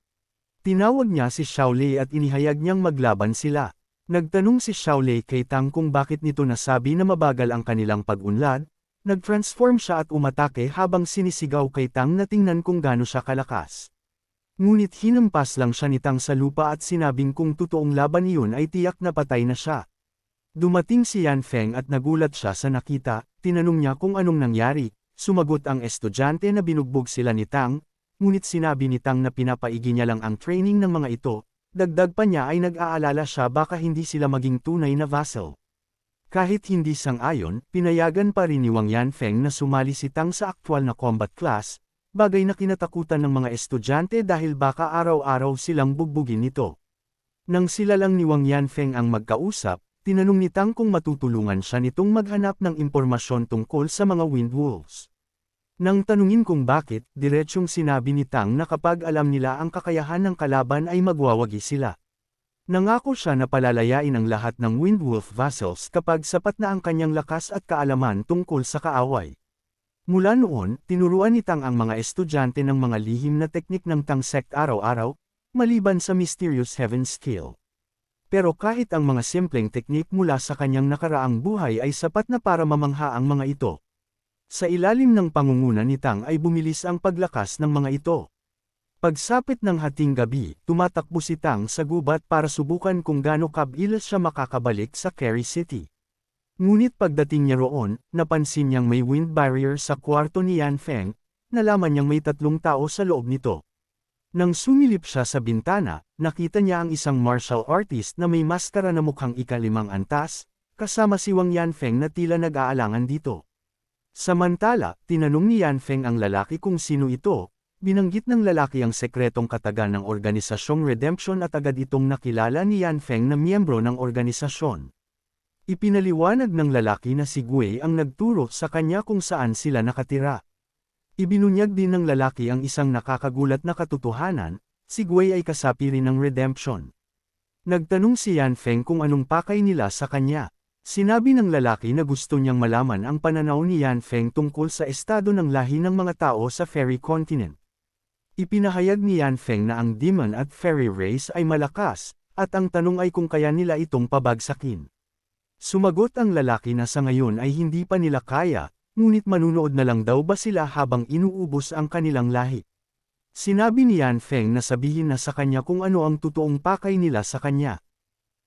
Tinawag niya si Xiaolei at inihayag niyang maglaban sila. Nagtanong si Xiaolei kay Tang kung bakit nito nasabi na mabagal ang kanilang pag-unlad. Nag-transform siya at umatake habang sinisigaw kay Tang na tingnan kung gaano siya kalakas. Ngunit hinampas lang siya ni Tang sa lupa at sinabing kung totoong laban iyon ay tiyak na patay na siya. Dumating si Yanfeng at nagulat siya sa nakita, tinanong niya kung anong nangyari, sumagot ang estudyante na binugbog sila ni Tang, ngunit sinabi ni Tang na pinapaigi niya lang ang training ng mga ito, dagdag pa niya ay nag-aalala siya baka hindi sila maging tunay na vassal. Kahit hindi sang-ayon, pinayagan pa rin ni Wang Yanfeng na sumali si Tang sa aktwal na combat class, bagay na kinatakutan ng mga estudyante dahil baka araw-araw silang bugbugin nito. Nang sila lang ni Wang Yanfeng ang magkausap, tinanong ni Tang kung matutulungan siya nitong maghanap ng impormasyon tungkol sa mga Wind Wolves. Nang tanungin kung bakit, diretsyong sinabi ni Tang na kapag alam nila ang kakayahan ng kalaban ay magwawagi sila. Nangako siya na palalayain ang lahat ng Wind Wolf vassals kapag sapat na ang kanyang lakas at kaalaman tungkol sa kaaway. Mula noon, tinuruan ni Tang ang mga estudyante ng mga lihim na teknik ng Tang sect araw-araw, maliban sa Mysterious Heaven skill. Pero kahit ang mga simpleng teknik mula sa kanyang nakaraang buhay ay sapat na para mamangha ang mga ito. Sa ilalim ng pangunguna ni Tang ay bumilis ang paglakas ng mga ito. Pagsapit ng hating gabi, tumatakbo si Tang sa gubat para subukan kung gaano kabilis siya makakabalik sa Carry City. Ngunit pagdating niya roon, napansin niyang may wind barrier sa kwarto ni Yanfeng, nalaman niyang may 3 tao sa loob nito. Nang sumilip siya sa bintana, nakita niya ang isang martial artist na may maskara na mukhang ika-5 antas, kasama si Wang Yanfeng na tila nag-aalangan dito. Samantala, tinanong ni Yanfeng ang lalaki kung sino ito, binanggit ng lalaki ang sekretong katagan ng organisasyong Redemption at agad itong nakilala ni Yanfeng na miyembro ng organisasyon. Ipinaliwanag ng lalaki na si Gui ang nagturo sa kanya kung saan sila nakatira. Ibinunyag din ng lalaki ang isang nakakagulat na katotohanan, si Gui ay kasapi rin ng Redemption. Nagtanong si Yanfeng kung anong pakay nila sa kanya. Sinabi ng lalaki na gusto niyang malaman ang pananaw ni Yanfeng tungkol sa estado ng lahi ng mga tao sa Fairy Continent. Ipinahayag ni Yanfeng na ang Demon at Fairy race ay malakas, at ang tanong ay kung kaya nila itong pabagsakin. Sumagot ang lalaki na sa ngayon ay hindi pa nila kaya, ngunit manunood na lang daw ba sila habang inuubos ang kanilang lahi. Sinabi ni Yanfeng na sabihin na sa kanya kung ano ang totoong pakay nila sa kanya.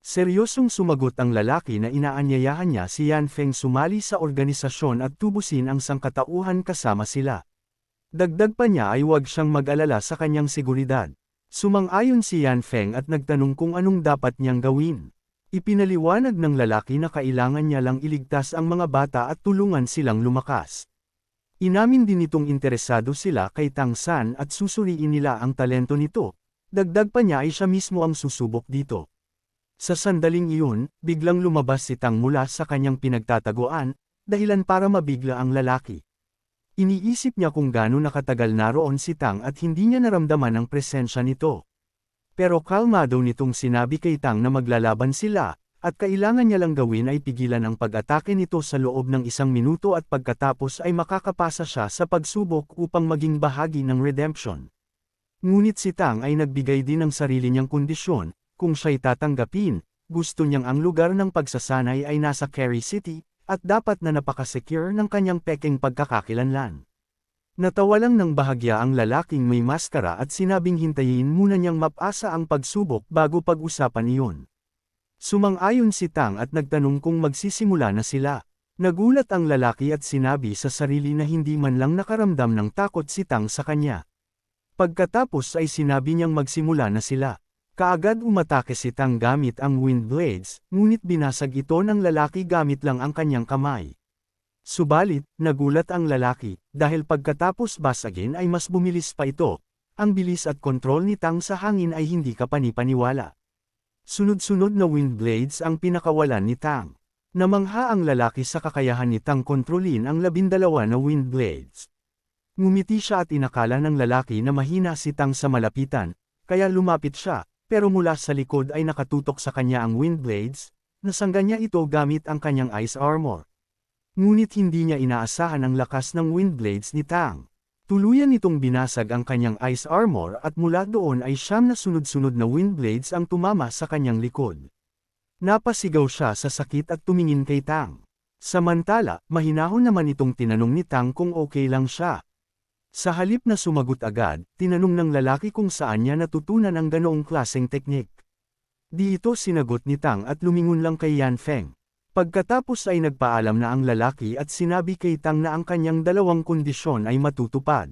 Seryosong sumagot ang lalaki na inaanyayahan niya si Yanfeng sumali sa organisasyon at tubusin ang sangkatauhan kasama sila. Dagdag pa niya ay huwag siyang mag-alala sa kanyang seguridad. Sumang-ayon si Yanfeng at nagtanong kung anong dapat niyang gawin. Ipinaliwanag ng lalaki na kailangan niya lang iligtas ang mga bata at tulungan silang lumakas. Inamin din itong interesado sila kay Tang San at susuriin nila ang talento nito. Dagdag pa niya ay siya mismo ang susubok dito. Sa sandaling iyon, biglang lumabas si Tang mula sa kanyang pinagtataguan, dahilan para mabigla ang lalaki. Iniisip niya kung gaano nakatagal naroon si Tang at hindi niya naramdaman ang presensya nito. Pero kalmado nitong sinabi kay Tang na maglalaban sila, at kailangan niya lang gawin ay pigilan ang pag-atake nito sa loob ng 1 minuto at pagkatapos ay makakapasa siya sa pagsubok upang maging bahagi ng redemption. Ngunit si Tang ay nagbigay din ng sarili niyang kondisyon, kung siya'y tatanggapin, gusto niyang ang lugar ng pagsasanay ay nasa Carry City, at dapat na napaka-secure ng kanyang pekeng pagkakakilanlan. Natawa lang ng bahagya ang lalaking may maskara at sinabing hintayin muna niyang mapasa ang pagsubok bago pag-usapan iyon. Sumang-ayon si Tang at nagtanong kung magsisimula na sila. Nagulat ang lalaki at sinabi sa sarili na hindi man lang nakaramdam ng takot si Tang sa kanya. Pagkatapos ay sinabi niyang magsimula na sila. Kaagad umatake si Tang gamit ang wind blades, ngunit binasag ito ng lalaki gamit lang ang kanyang kamay. Subalit, nagulat ang lalaki, dahil pagkatapos basagin ay mas bumilis pa ito. Ang bilis at kontrol ni Tang sa hangin ay hindi kapani-paniwala. Sunod-sunod na wind blades ang pinakawalan ni Tang. Namangha ang lalaki sa kakayahan ni Tang kontrolin ang 12 na wind blades. Ngumiti siya at inakala ng lalaki na mahina si Tang sa malapitan, kaya lumapit siya, pero mula sa likod ay nakatutok sa kanya ang wind blades, nasangga niya ito gamit ang kanyang ice armor. Ngunit hindi niya inaasahan ang lakas ng wind blades ni Tang. Tuluyan nitong binasag ang kanyang ice armor at mula doon ay 9 na sunod-sunod na wind blades ang tumama sa kanyang likod. Napasigaw siya sa sakit at tumingin kay Tang. Samantala, mahinahon naman itong tinanong ni Tang kung okay lang siya. Sa halip na sumagot agad, tinanong ng lalaki kung saan niya natutunan ang ganoong klaseng teknik. Di ito sinagot ni Tang at lumingon lang kay Yan Feng. Pagkatapos ay nagpaalam na ang lalaki at sinabi kay Tang na ang kanyang dalawang kondisyon ay matutupad.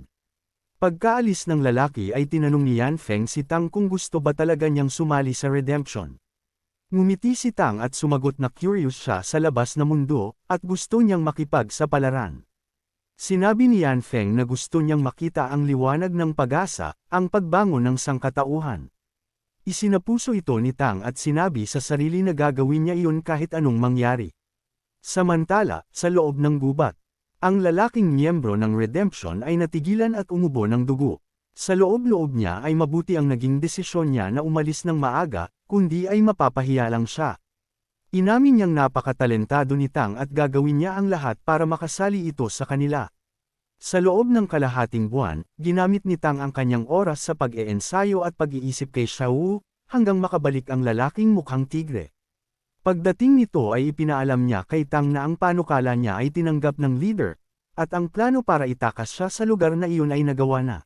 Pagkaalis ng lalaki ay tinanong ni Yan Feng si Tang kung gusto ba talaga niyang sumali sa redemption. Ngumiti si Tang at sumagot na curious siya sa labas na mundo, at gusto niyang makipagsapalaran. Sinabi ni Yan Feng na gusto niyang makita ang liwanag ng pag-asa, ang pagbangon ng sangkatauhan. Isinapuso ito ni Tang at sinabi sa sarili na gagawin niya iyon kahit anong mangyari. Samantala, sa loob ng gubat, ang lalaking miyembro ng Redemption ay natigilan at umubo ng dugo. Sa loob-loob niya ay mabuti ang naging desisyon niya na umalis ng maaga, kundi ay mapapahiya lang siya. Inamin niyang napakatalentado ni Tang at gagawin niya ang lahat para makasali ito sa kanila. Sa loob ng kalahating buwan, ginamit ni Tang ang kanyang oras sa pag-iensayo at pag-iisip kay Xiao, hanggang makabalik ang lalaking mukhang tigre. Pagdating nito ay ipinaalam niya kay Tang na ang panukala niya ay tinanggap ng leader, at ang plano para itakas siya sa lugar na iyon ay nagawa na.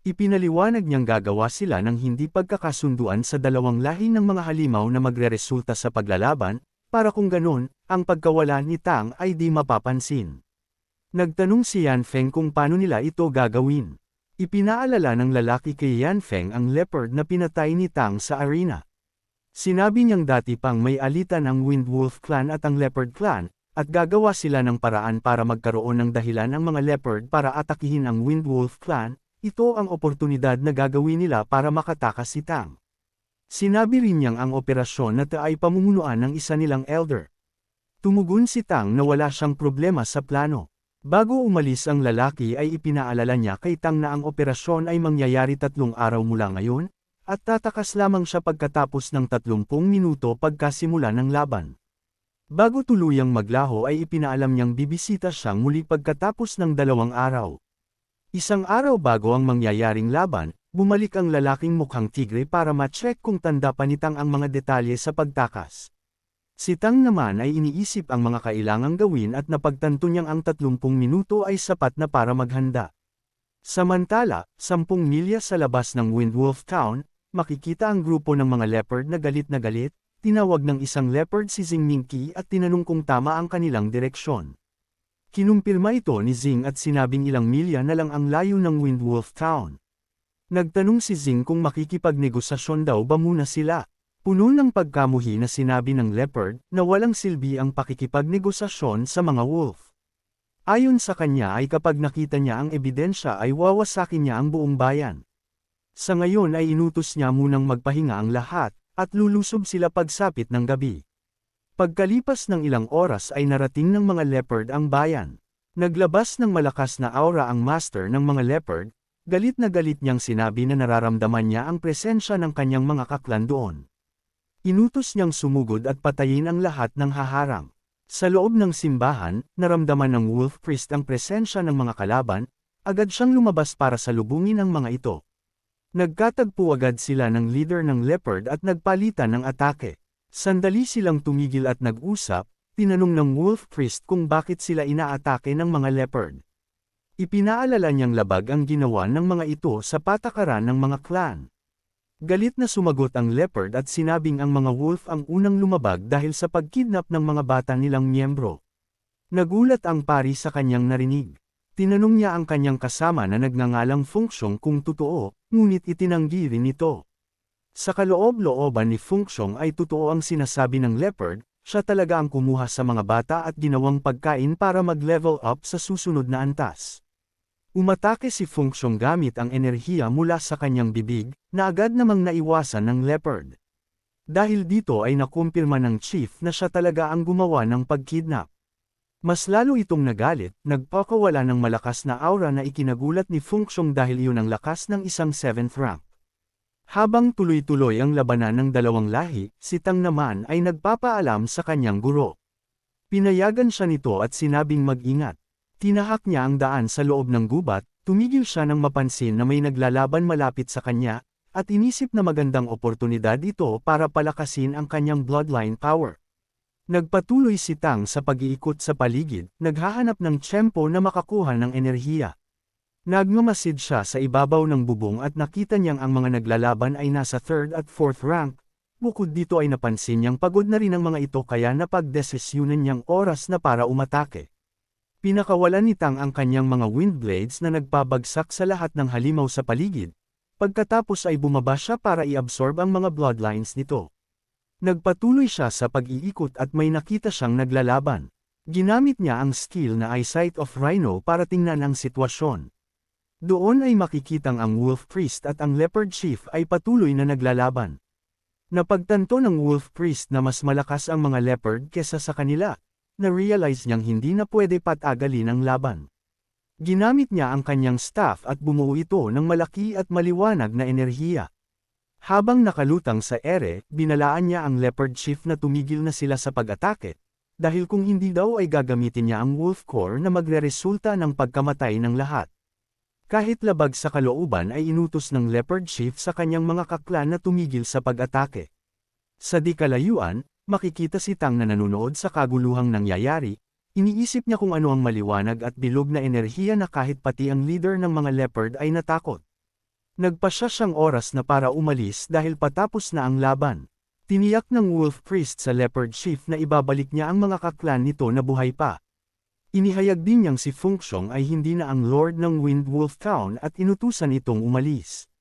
Ipinaliwanag niyang gagawa sila ng hindi pagkakasunduan sa dalawang lahi ng mga halimaw na magreresulta sa paglalaban, para kung ganon, ang pagkawala ni Tang ay di mapapansin. Nagtanong si Yan Feng kung paano nila ito gagawin. Ipinaalala ng lalaki kay Yan Feng ang leopard na pinatay ni Tang sa arena. Sinabi niyang dati pang may alitan ang Wind Wolf Clan at ang Leopard Clan, at gagawa sila ng paraan para magkaroon ng dahilan ang mga leopard para atakihin ang Wind Wolf Clan. Ito ang oportunidad na gagawin nila para makatakas si Tang. Sinabi rin niyang ang operasyon na ito ay pamumunuan ng isa nilang elder. Tumugon si Tang na wala siyang problema sa plano. Bago umalis ang lalaki ay ipinaalala niya kay Tang na ang operasyon ay mangyayari 3 araw mula ngayon, at tatakas lamang siya pagkatapos ng 30 minuto pagkasimula ng laban. Bago tuluyang maglaho ay ipinaalam niyang bibisita siyang muli pagkatapos ng 2 araw. Isang araw bago ang mangyayaring laban, bumalik ang lalaking mukhang tigre para ma-check kung tanda pa ni Tang ang mga detalye sa pagtakas. Si Tang naman ay iniisip ang mga kailangang gawin at napagtanto niyang ang 30 minuto ay sapat na para maghanda. Samantala, 10 milya sa labas ng Windwolf Town, makikita ang grupo ng mga leopard na galit, tinawag ng isang leopard si Zing Mingqi at tinanong kung tama ang kanilang direksyon. Kinumpirma ito ni Zing at sinabing ilang milya na lang ang layo ng Windwolf Town. Nagtanong si Zing kung makikipagnegosasyon daw ba muna sila. Puno ng pagkamuhi na sinabi ng leopard na walang silbi ang pakikipagnegosasyon sa mga wolf. Ayon sa kanya ay kapag nakita niya ang ebidensya ay wawasakin niya ang buong bayan. Sa ngayon ay inutos niya munang magpahinga ang lahat, at lulusob sila pagsapit ng gabi. Pagkalipas ng ilang oras ay narating ng mga leopard ang bayan. Naglabas ng malakas na aura ang master ng mga leopard, galit na galit niyang sinabi na nararamdaman niya ang presensya ng kanyang mga kaklan doon. Inutos niyang sumugod at patayin ang lahat ng haharang. Sa loob ng simbahan, naramdaman ng Wolf Priest ang presensya ng mga kalaban, agad siyang lumabas para salubungin ang mga ito. Nagkatagpo agad sila ng leader ng leopard at nagpalitan ng atake. Sandali silang tumigil at nag-usap, tinanong ng Wolf Priest kung bakit sila inaatake ng mga leopard. Ipinaalala niyang labag ang ginawa ng mga ito sa patakaran ng mga clan. Galit na sumagot ang leopard at sinabing ang mga wolf ang unang lumabag dahil sa pagkidnap ng mga bata nilang miyembro. Nagulat ang pari sa kanyang narinig. Tinanong niya ang kanyang kasama na nagngangalang Fungxiong kung totoo, ngunit itinanggi rin ito. Sa kaloob-looban ni Fungxiong ay totoo ang sinasabi ng leopard, siya talaga ang kumuha sa mga bata at ginawang pagkain para mag-level up sa susunod na antas. Umatake si Fungxiong gamit ang enerhiya mula sa kanyang bibig, na agad namang naiwasan ng leopard. Dahil dito ay nakumpirma ng chief na siya talaga ang gumawa ng pagkidnap. Mas lalo itong nagalit, nagpakawala ng malakas na aura na ikinagulat ni Fungxiong dahil iyon ang lakas ng isang 7th rank. Habang tuloy-tuloy ang labanan ng dalawang lahi, si Tang naman ay nagpapaalam sa kanyang guro. Pinayagan siya nito at sinabing mag-ingat. Tinahak niya ang daan sa loob ng gubat, tumigil siya nang mapansin na may naglalaban malapit sa kanya, at inisip na magandang oportunidad ito para palakasin ang kanyang bloodline power. Nagpatuloy si Tang sa pag-iikot sa paligid, naghahanap ng tiyempo na makakuha ng enerhiya. Nagmamasid siya sa ibabaw ng bubong at nakita niyang ang mga naglalaban ay nasa 3rd at 4th rank. Bukod dito ay napansin niyang pagod na rin ang mga ito kaya napagdesisyunan niyang oras na para umatake. Pinakawalan ni Tang ang kanyang mga wind blades na nagpabagsak sa lahat ng halimaw sa paligid. Pagkatapos ay bumaba siya para i-absorb ang mga bloodlines nito. Nagpatuloy siya sa pag-iikot at may nakita siyang naglalaban. Ginamit niya ang skill na Eyesight of Rhino para tingnan ang sitwasyon. Doon ay makikitang ang Wolf Priest at ang Leopard Chief ay patuloy na naglalaban. Napagtanto ng Wolf Priest na mas malakas ang mga leopard kesa sa kanila. Na-realize niyang hindi na pwede patagalin ang laban. Ginamit niya ang kanyang staff at bumuo ito ng malaki at maliwanag na enerhiya. Habang nakalutang sa ere, binalaan niya ang Leopard Chief na tumigil na sila sa pag-atake, dahil kung hindi daw ay gagamitin niya ang Wolf Core na magreresulta ng pagkamatay ng lahat. Kahit labag sa kalooban ay inutos ng Leopard Chief sa kanyang mga kaklan na tumigil sa pag-atake. Sa di kalayuan, makikita si Tang na nanonood sa kaguluhang nangyayari, iniisip niya kung ano ang maliwanag at bilog na enerhiya na kahit pati ang leader ng mga leopard ay natakot. Nagpasya siyang oras na para umalis dahil patapos na ang laban. Tiniyak ng Wolf Priest sa Leopard Chief na ibabalik niya ang mga kaklan nito na buhay pa. Inihayag din niyang si Fungxiong ay hindi na ang Lord ng Wind Wolf Town at inutusan itong umalis.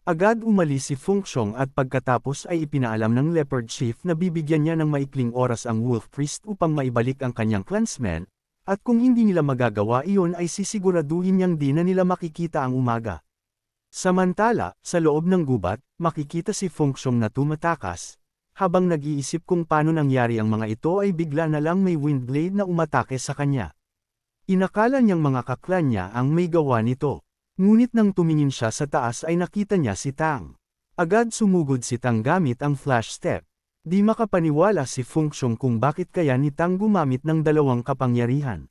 Agad umalis si Fungxiong at pagkatapos ay ipinaalam ng Leopard Chief na bibigyan niya ng maikling oras ang Wolf Priest upang maibalik ang kanyang clansmen, at kung hindi nila magagawa iyon ay sisiguraduhin niyang di na nila makikita ang umaga. Samantala, sa loob ng gubat, makikita si Fungxiong na tumatakas. Habang nag-iisip kung paano nangyari ang mga ito ay bigla na lang may windblade na umatake sa kanya. Inakala niyang mga kaklan niya ang may gawa nito. Ngunit nang tumingin siya sa taas ay nakita niya si Tang. Agad sumugod si Tang gamit ang flash step. Di makapaniwala si Fungxiong kung bakit kaya ni Tang gumamit ng dalawang kapangyarihan.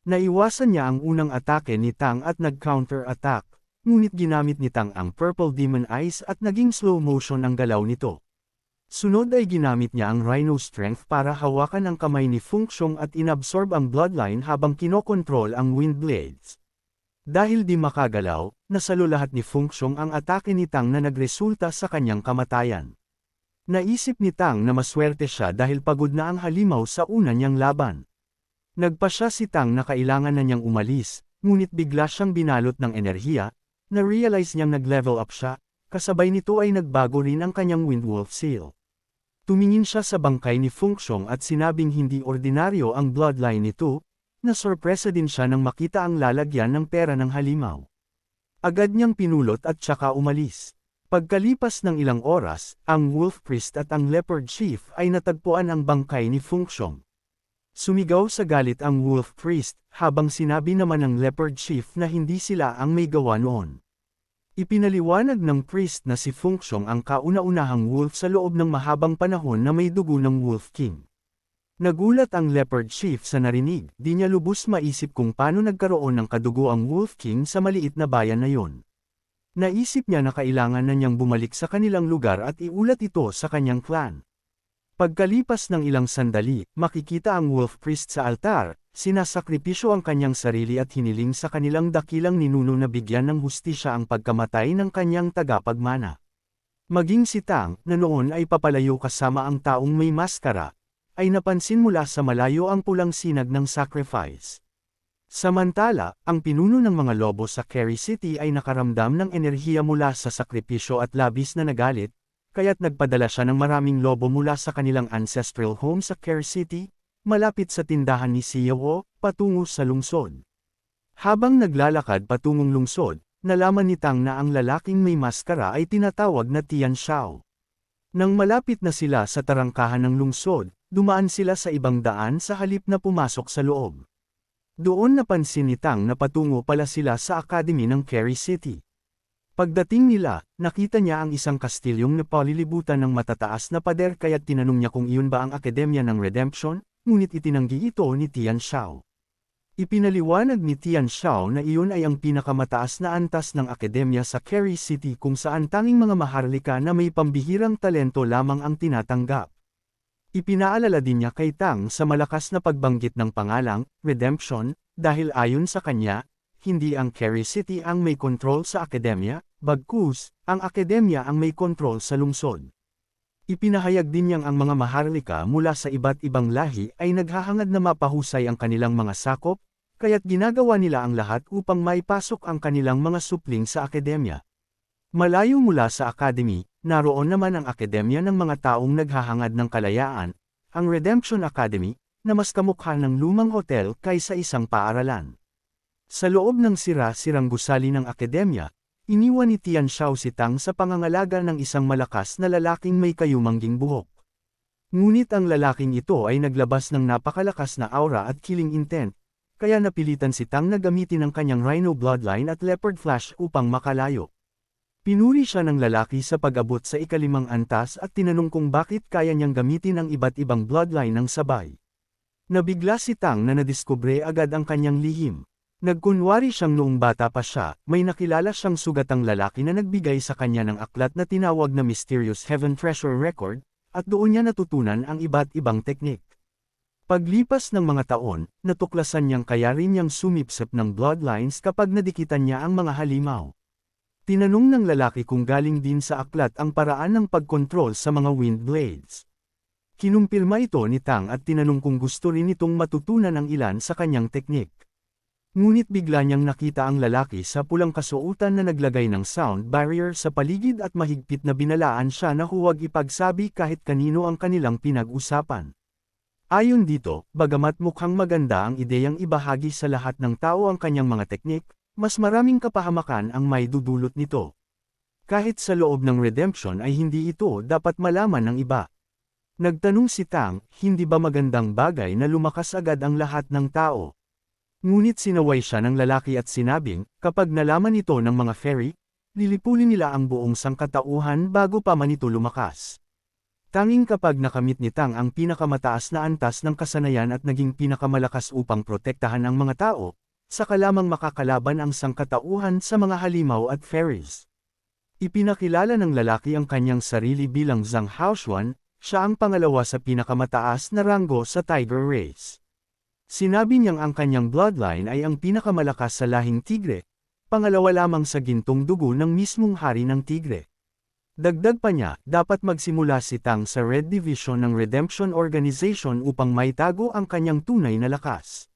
Naiwasan niya ang unang atake ni Tang at nag-counter attack, ngunit ginamit ni Tang ang Purple Demon Eyes at naging slow motion ang galaw nito. Sunod ay ginamit niya ang Rhino Strength para hawakan ang kamay ni Fungxiong at inabsorb ang bloodline habang kinokontrol ang wind blades. Dahil di makagalaw, nasalo lahat ni Fungxiong ang atake ni Tang na nagresulta sa kanyang kamatayan. Naisip ni Tang na maswerte siya dahil pagod na ang halimaw sa una niyang laban. Nagpasya si Tang na kailangan na niyang umalis, ngunit bigla siyang binalot ng enerhiya, na-realize niyang nag-level up siya, kasabay nito ay nagbago rin ang kanyang Windwolf Seal. Tumingin siya sa bangkay ni Fungxiong at sinabing hindi ordinaryo ang bloodline nito, na-sorpresa din siya nang makita ang lalagyan ng pera ng halimaw. Agad niyang pinulot at tsaka umalis. Pagkalipas ng ilang oras, ang Wolf Priest at ang Leopard Chief ay natagpuan ang bangkay ni Fungxiong. Sumigaw sa galit ang Wolf Priest, habang sinabi naman ng Leopard Chief na hindi sila ang may gawa noon. Ipinaliwanag ng priest na si Fengxiong ang kauna-unahang wolf sa loob ng mahabang panahon na may dugo ng Wolf King. Nagulat ang Leopard Chief sa narinig, di niya lubos maisip kung paano nagkaroon ng kadugo ang Wolf King sa maliit na bayan na yon. Naisip niya na kailangan na niyang bumalik sa kanilang lugar at iulat ito sa kanyang clan. Pagkalipas ng ilang sandali, makikita ang Wolf Priest sa altar, sinasakripisyo ang kanyang sarili at hiniling sa kanilang dakilang ninuno na bigyan ng hustisya ang pagkamatay ng kanyang tagapagmana. Maging si Tang, na noon ay papalayo kasama ang taong may maskara, ay napansin mula sa malayo ang pulang sinag ng sacrifice. Samantala, ang pinuno ng mga lobo sa Kerry City ay nakaramdam ng enerhiya mula sa sakripisyo at labis na nagalit, kaya't nagpadala siya ng maraming lobo mula sa kanilang ancestral home sa Kerry City, malapit sa tindahan ni Xiao, patungo sa lungsod. Habang naglalakad patungong lungsod, nalaman ni Tang na ang lalaking may maskara ay tinatawag na Tian Xiao. Nang malapit na sila sa tarangkahan ng lungsod, dumaan sila sa ibang daan sa halip na pumasok sa loob. Doon napansin ni Tang na patungo pala sila sa Academy ng Kerry City. Pagdating nila, nakita niya ang isang kastilyong napalilibutan ng matataas na pader kaya't tinanong niya kung iyon ba ang Akademya ng Redemption, ngunit itinanggi ito ni Tian Xiao. Ipinaliwanag ni Tian Xiao na iyon ay ang pinakamataas na antas ng akademya sa Kerry City kung saan tanging mga maharlika na may pambihirang talento lamang ang tinatanggap. Ipinaalala din niya kay Tang sa malakas na pagbanggit ng pangalang, Redemption, dahil ayon sa kanya, hindi ang Kerry City ang may kontrol sa akademya, bagkus, ang akademya ang may kontrol sa lungsod. Ipinahayag din niyang ang mga maharlika mula sa iba't ibang lahi ay naghahangad na mapahusay ang kanilang mga sakop, kaya't ginagawa nila ang lahat upang maipasok ang kanilang mga supling sa akademya. Malayo mula sa academy, naroon naman ang akademya ng mga taong naghahangad ng kalayaan, ang Redemption Academy, na mas kamukha ng lumang hotel kaysa isang paaralan. Sa loob ng sira-sirang gusali ng akademya, iniwan ni Tian Xiao si Tang sa pangangalaga ng isang malakas na lalaking may kayumangging buhok. Ngunit ang lalaking ito ay naglabas ng napakalakas na aura at killing intent, kaya napilitan si Tang na gamitin ang kanyang Rhino Bloodline at Leopard Flash upang makalayo. Pinuri siya ng lalaki sa pag-abot sa ikalimang antas at tinanong kung bakit kaya niyang gamitin ang iba't ibang bloodline ng sabay. Nabigla si Tang na nadiskubre agad ang kanyang lihim. Nagkunwari siyang noong bata pa siya, may nakilala siyang sugatang lalaki na nagbigay sa kanya ng aklat na tinawag na Mysterious Heaven Treasure Record, at doon niya natutunan ang iba't ibang teknik. Paglipas ng mga taon, natuklasan niyang kaya rin niyang sumipsip ng bloodlines kapag nadikitan niya ang mga halimaw. Tinanong ng lalaki kung galing din sa aklat ang paraan ng pagkontrol sa mga wind blades. Kinumpirma ito ni Tang at tinanong kung gusto rin itong matutunan ang ilan sa kanyang teknik. Ngunit bigla niyang nakita ang lalaki sa pulang kasuotan na naglagay ng sound barrier sa paligid at mahigpit na binalaan siya na huwag ipagsabi kahit kanino ang kanilang pinag-usapan. Ayon dito, bagamat mukhang maganda ang ideyang ibahagi sa lahat ng tao ang kanyang mga teknik, mas maraming kapahamakan ang may dudulot nito. Kahit sa loob ng Redemption ay hindi ito dapat malaman ng iba. Nagtanong si Tang, hindi ba magandang bagay na lumakas agad ang lahat ng tao? Ngunit sinaway siya ng lalaki at sinabing, kapag nalaman ito ng mga fairy, lilipulin nila ang buong sangkatauhan bago pa man ito lumakas. Tanging kapag nakamit ni Tang ang pinakamataas na antas ng kasanayan at naging pinakamalakas upang protektahan ang mga tao, saka lamang makakalaban ang sangkatauhan sa mga halimaw at fairies. Ipinakilala ng lalaki ang kanyang sarili bilang Zhang Haoshuan, siya ang pangalawa sa pinakamataas na ranggo sa Tiger Race. Sinabi niyang ang kanyang bloodline ay ang pinakamalakas sa lahing tigre, pangalawa lamang sa gintong dugo ng mismong hari ng tigre. Dagdag pa niya, dapat magsimula si Tang sa Red Division ng Redemption Organization upang maitago ang kanyang tunay na lakas.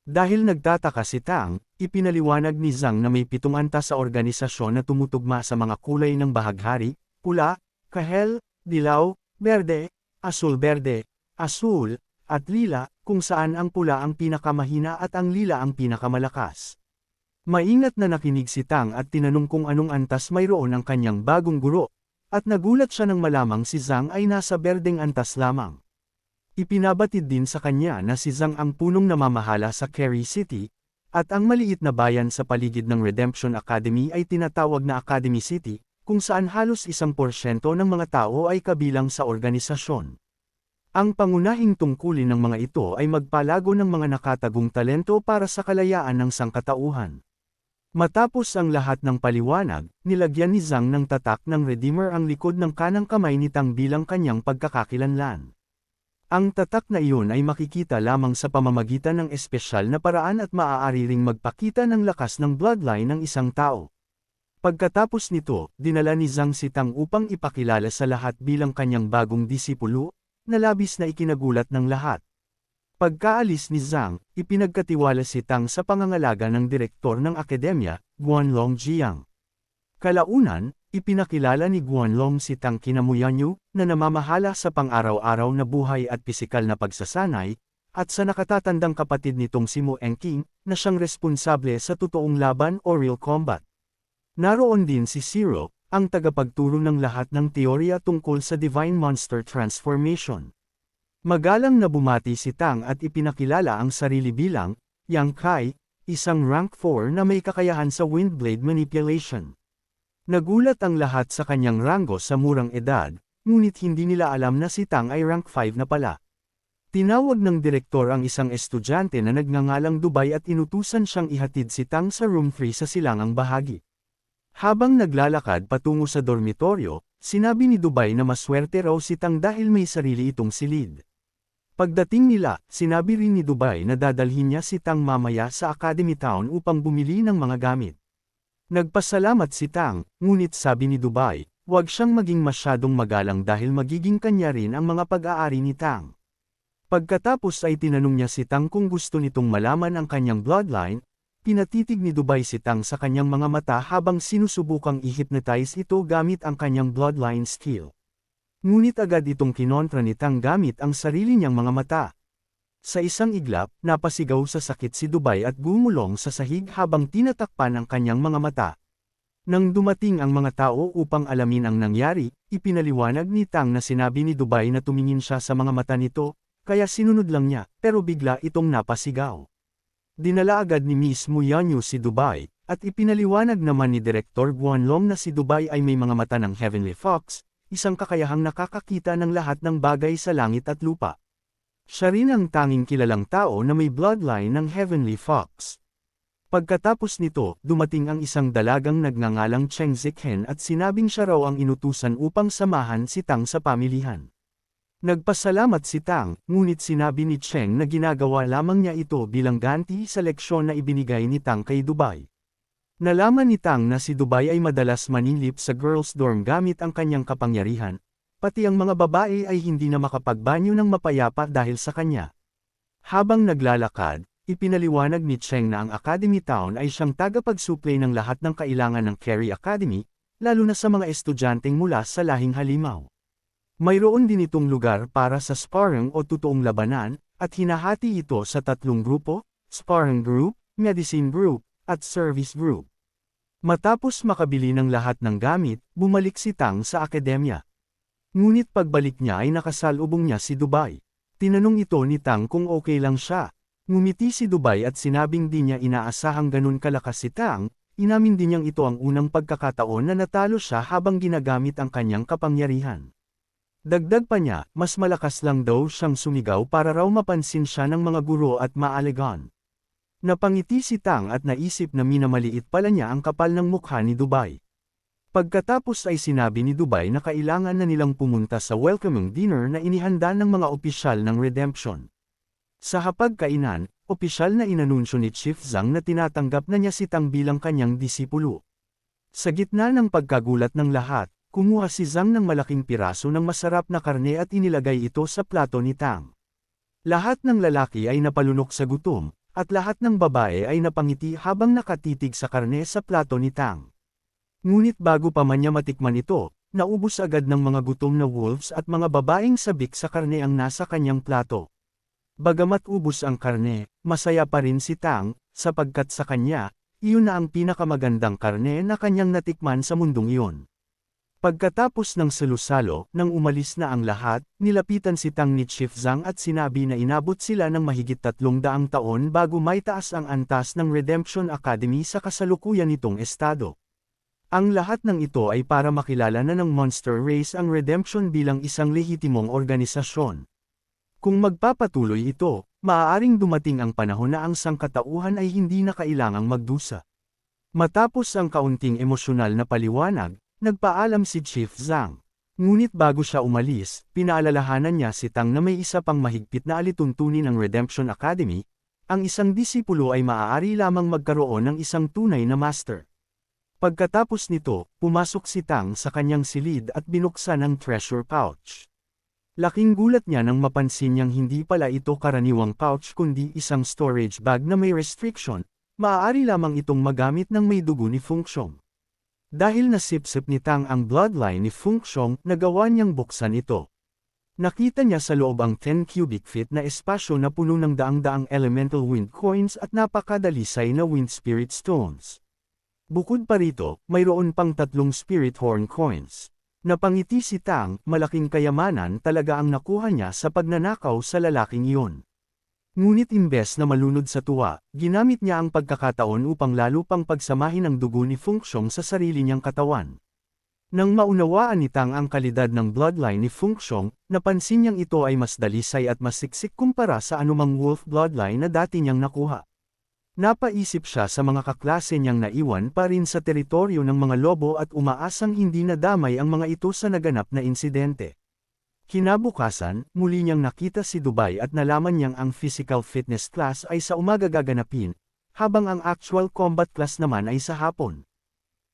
Dahil nagtataka si Tang, ipinaliwanag ni Zhang na may 7 antas sa organisasyon na tumutugma sa mga kulay ng bahaghari, pula, kahel, dilaw, berde, asul, at lila, kung saan ang pula ang pinakamahina at ang lila ang pinakamalakas. Maingat na nakinig si Tang at tinanong kung anong antas mayroon ang kanyang bagong guro, at nagulat siya nang malamang si Zhang ay nasa berdeng antas lamang. Ipinabatid din sa kanya na si Zhang ang punong namamahala sa Kerry City, At ang maliit na bayan sa paligid ng Redemption Academy ay tinatawag na Academy City, kung saan halos 1% ng mga tao ay kabilang sa organisasyon. Ang pangunahing tungkulin ng mga ito ay magpalago ng mga nakatagong talento para sa kalayaan ng sangkatauhan. Matapos ang lahat ng paliwanag, nilagyan ni Zhang ng tatak ng Redeemer ang likod ng kanang kamay ni Tang bilang kanyang pagkakakilanlan. Ang tatak na iyon ay makikita lamang sa pamamagitan ng espesyal na paraan at maaari ring magpakita ng lakas ng bloodline ng isang tao. Pagkatapos nito, dinala ni Zhang si Tang upang ipakilala sa lahat bilang kanyang bagong disipulo, na labis na ikinagulat ng lahat. Pagkaalis ni Zhang, ipinagkatiwala si Tang sa pangangalaga ng direktor ng akademya, Guanlong Jiang. Kalaunan, ipinakilala ni Guanlong si Tang kina Muyanyu, na namamahala sa pang-araw-araw na buhay at pisikal na pagsasanay, at sa nakatatandang kapatid nitong si Mu Engqing, na siyang responsable sa totoong laban o real combat. Naroon din si Zero, ang tagapagturo ng lahat ng teorya tungkol sa Divine Monster Transformation. Magalang na bumati si Tang at ipinakilala ang sarili bilang, Yang Kai, isang rank 4 na may kakayahan sa Windblade Manipulation. Nagulat ang lahat sa kanyang ranggo sa murang edad, ngunit hindi nila alam na si Tang ay rank 5 na pala. Tinawag ng direktor ang isang estudyante na nagngangalang Dubai at inutusan siyang ihatid si Tang sa room 3 sa silangang bahagi. Habang naglalakad patungo sa dormitoryo, sinabi ni Dubai na maswerte raw si Tang dahil may sarili itong silid. Pagdating nila, sinabi rin ni Dubai na dadalhin niya si Tang mamaya sa Academy Town upang bumili ng mga gamit. Nagpasalamat si Tang, ngunit sabi ni Dubai, huwag siyang maging masyadong magalang dahil magiging kanya rin ang mga pag-aari ni Tang. Pagkatapos ay tinanong niya si Tang kung gusto nitong malaman ang kanyang bloodline, pinatitig ni Dubai si Tang sa kanyang mga mata habang sinusubukang i-hypnotize ito gamit ang kanyang bloodline skill. Ngunit agad itong kinontra ni Tang gamit ang sarili niyang mga mata. Sa isang iglap, napasigaw sa sakit si Dubai at gumulong sa sahig habang tinatakpan ang kanyang mga mata. Nang dumating ang mga tao upang alamin ang nangyari, ipinaliwanag ni Tang na sinabi ni Dubai na tumingin siya sa mga mata nito, kaya sinunod lang niya, pero bigla itong napasigaw. Dinala agad ni Miss Muyanyu si Dubai, at ipinaliwanag naman ni Direktor Guanlong na si Dubai ay may mga mata ng Heavenly Fox, isang kakayahang nakakakita ng lahat ng bagay sa langit at lupa. Siya rin ang tanging kilalang tao na may bloodline ng Heavenly Fox. Pagkatapos nito, dumating ang isang dalagang nagngangalang Cheng Zikhen at sinabing siya raw ang inutusan upang samahan si Tang sa pamilihan. Nagpasalamat si Tang, ngunit sinabi ni Cheng na ginagawa lamang niya ito bilang ganti sa leksyon na ibinigay ni Tang kay Dubai. Nalaman ni Tang na si Dubai ay madalas maninlip sa girls' dorm gamit ang kanyang kapangyarihan, pati ang mga babae ay hindi na makapagbanyo ng mapayapa dahil sa kanya. Habang naglalakad, ipinaliwanag ni Cheng na ang Academy Town ay siyang tagapagsuplay ng lahat ng kailangan ng Carry Academy, lalo na sa mga estudyanteng mula sa lahing halimaw. Mayroon din itong lugar para sa sparring o totoong labanan, at hinahati ito sa 3 grupo, sparring group, medicine group, at service group. Matapos makabili ng lahat ng gamit, bumalik si Tang sa akademya. Ngunit pagbalik niya ay nakasalubong niya si Dubai. Tinanong ito ni Tang kung okay lang siya. Ngumiti si Dubai at sinabing di niya inaasahang ganun kalakas si Tang, inamin din niyang ito ang unang pagkakataon na natalo siya habang ginagamit ang kanyang kapangyarihan. Dagdag pa niya, mas malakas lang daw siyang sumigaw para raw mapansin siya ng mga guro at maalegan. Napangiti si Tang at naisip na minamaliit pala niya ang kapal ng mukha ni Dubai. Pagkatapos ay sinabi ni Dubai na kailangan na nilang pumunta sa welcoming dinner na inihanda ng mga opisyal ng Redemption. Sa hapagkainan, opisyal na inanunsyo ni Chief Zhang na tinatanggap na niya si Tang bilang kanyang disipulo. Sa gitna ng pagkagulat ng lahat, kumuha si Zhang ng malaking piraso ng masarap na karne at inilagay ito sa plato ni Tang. Lahat ng lalaki ay napalunok sa gutom, at lahat ng babae ay napangiti habang nakatitig sa karne sa plato ni Tang. Ngunit bago pa man niya matikman ito, naubos agad ng mga gutom na wolves at mga babaeng sabik sa karne ang nasa kanyang plato. Bagamat ubos ang karne, masaya pa rin si Tang, sapagkat sa kanya, iyon na ang pinakamagandang karne na kanyang natikman sa mundong iyon. Pagkatapos ng salusalo, nang umalis na ang lahat, nilapitan si Tang ni Chief Zhang at sinabi na inabot sila ng mahigit 300 taon bago maitaas ang antas ng Redemption Academy sa kasalukuyan nitong estado. Ang lahat ng ito ay para makilala na ng Monster Race ang Redemption bilang isang lehitimong organisasyon. Kung magpapatuloy ito, maaaring dumating ang panahon na ang sangkatauhan ay hindi na kailangang magdusa. Matapos ang kaunting emosyonal na paliwanag, nagpaalam si Chief Zhang. Ngunit bago siya umalis, pinaalalahanan niya si Tang na may isa pang mahigpit na alituntunin ng Redemption Academy, ang isang disipulo ay maaari lamang magkaroon ng isang tunay na master. Pagkatapos nito, pumasok si Tang sa kanyang silid at binuksan ang treasure pouch. Laking gulat niya nang mapansin niyang hindi pala ito karaniwang pouch kundi isang storage bag na may restriction, maaari lamang itong magamit ng may dugo ni Feng Xiong. Dahil nasipsip ni Tang ang bloodline ni Feng Xiong, nagawa niyang buksan ito. Nakita niya sa loob ang 10 cubic feet na espasyo na puno ng daang-daang elemental wind coins at napakadalisay na wind spirit stones. Bukod pa rito, mayroon pang 3 spirit horn coins. Napangiti si Tang, malaking kayamanan talaga ang nakuha niya sa pagnanakaw sa lalaking iyon. Ngunit imbes na malunod sa tuwa, ginamit niya ang pagkakataon upang lalo pang pagsamahin ang dugo ni Feng Xiong sa sarili niyang katawan. Nang maunawaan ni Tang ang kalidad ng bloodline ni Feng Xiong, napansin niyang ito ay mas dalisay at mas siksik kumpara sa anumang wolf bloodline na dati niyang nakuha. Napaisip siya sa mga kaklase niyang naiwan pa rin sa teritoryo ng mga lobo at umaasang hindi nadamay ang mga ito sa naganap na insidente. Kinabukasan, muli niyang nakita si Dubai at nalaman niyang ang physical fitness class ay sa umaga gaganapin, habang ang actual combat class naman ay sa hapon.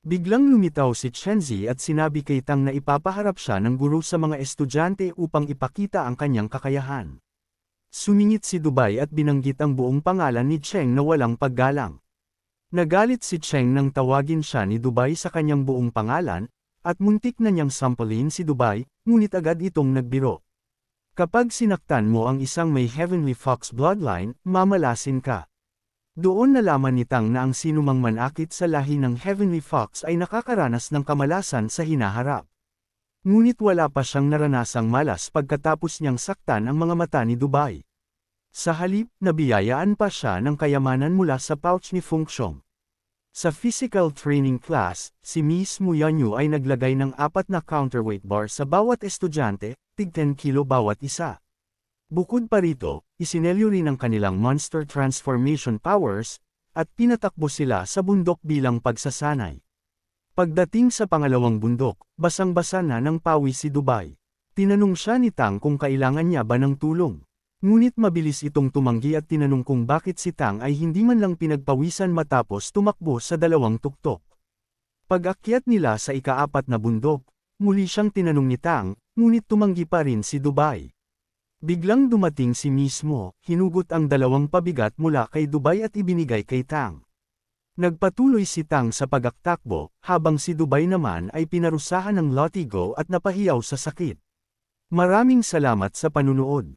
Biglang lumitaw si Chenzi at sinabi kay Tang na ipapaharap siya ng guro sa mga estudyante upang ipakita ang kanyang kakayahan. Sumingit si Dubai at binanggit ang buong pangalan ni Cheng na walang paggalang. Nagalit si Cheng nang tawagin siya ni Dubai sa kanyang buong pangalan, at muntik na niyang sampalin si Dubai, ngunit agad itong nagbiro. Kapag sinaktan mo ang isang may Heavenly Fox bloodline, mamalasin ka. Doon nalaman ni Tang na ang sinumang manakit sa lahi ng Heavenly Fox ay nakakaranas ng kamalasan sa hinaharap. Ngunit wala pa siyang naranasang malas pagkatapos niyang saktan ang mga mata ni Dubai. Sa halip, nabiyayaan pa siya ng kayamanan mula sa pouch ni Feng Xiong. Sa physical training class, si Miss Muyanyu ay naglagay ng 4 na counterweight bar sa bawat estudyante, tig 10 kilo bawat isa. Bukod pa rito, isinelyo rin ang kanilang monster transformation powers, at pinatakbo sila sa bundok bilang pagsasanay. Pagdating sa pangalawang bundok, basang-basa na ng pawis si Dubai. Tinanong siya ni Tang kung kailangan niya ba ng tulong. Ngunit mabilis itong tumanggi at tinanong kung bakit si Tang ay hindi man lang pinagpawisan matapos tumakbo sa 2 tuktok. Pag-akyat nila sa ika-4 na bundok, muli siyang tinanong ni Tang, ngunit tumanggi pa rin si Dubai. Biglang dumating si mismo, hinugot ang 2 pabigat mula kay Dubai at ibinigay kay Tang. Nagpatuloy si Tang sa pagaktakbo, habang si Dubai naman ay pinarusahan ng latigo at napahiyaw sa sakit. Maraming salamat sa panunood.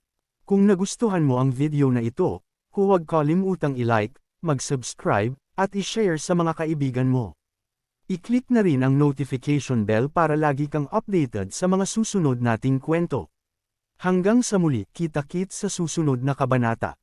Kung nagustuhan mo ang video na ito, huwag kalimutang i-like, mag-subscribe, at i-share sa mga kaibigan mo. I-click na rin ang notification bell para lagi kang updated sa mga susunod nating kwento. Hanggang sa muli, kita-kits sa susunod na kabanata.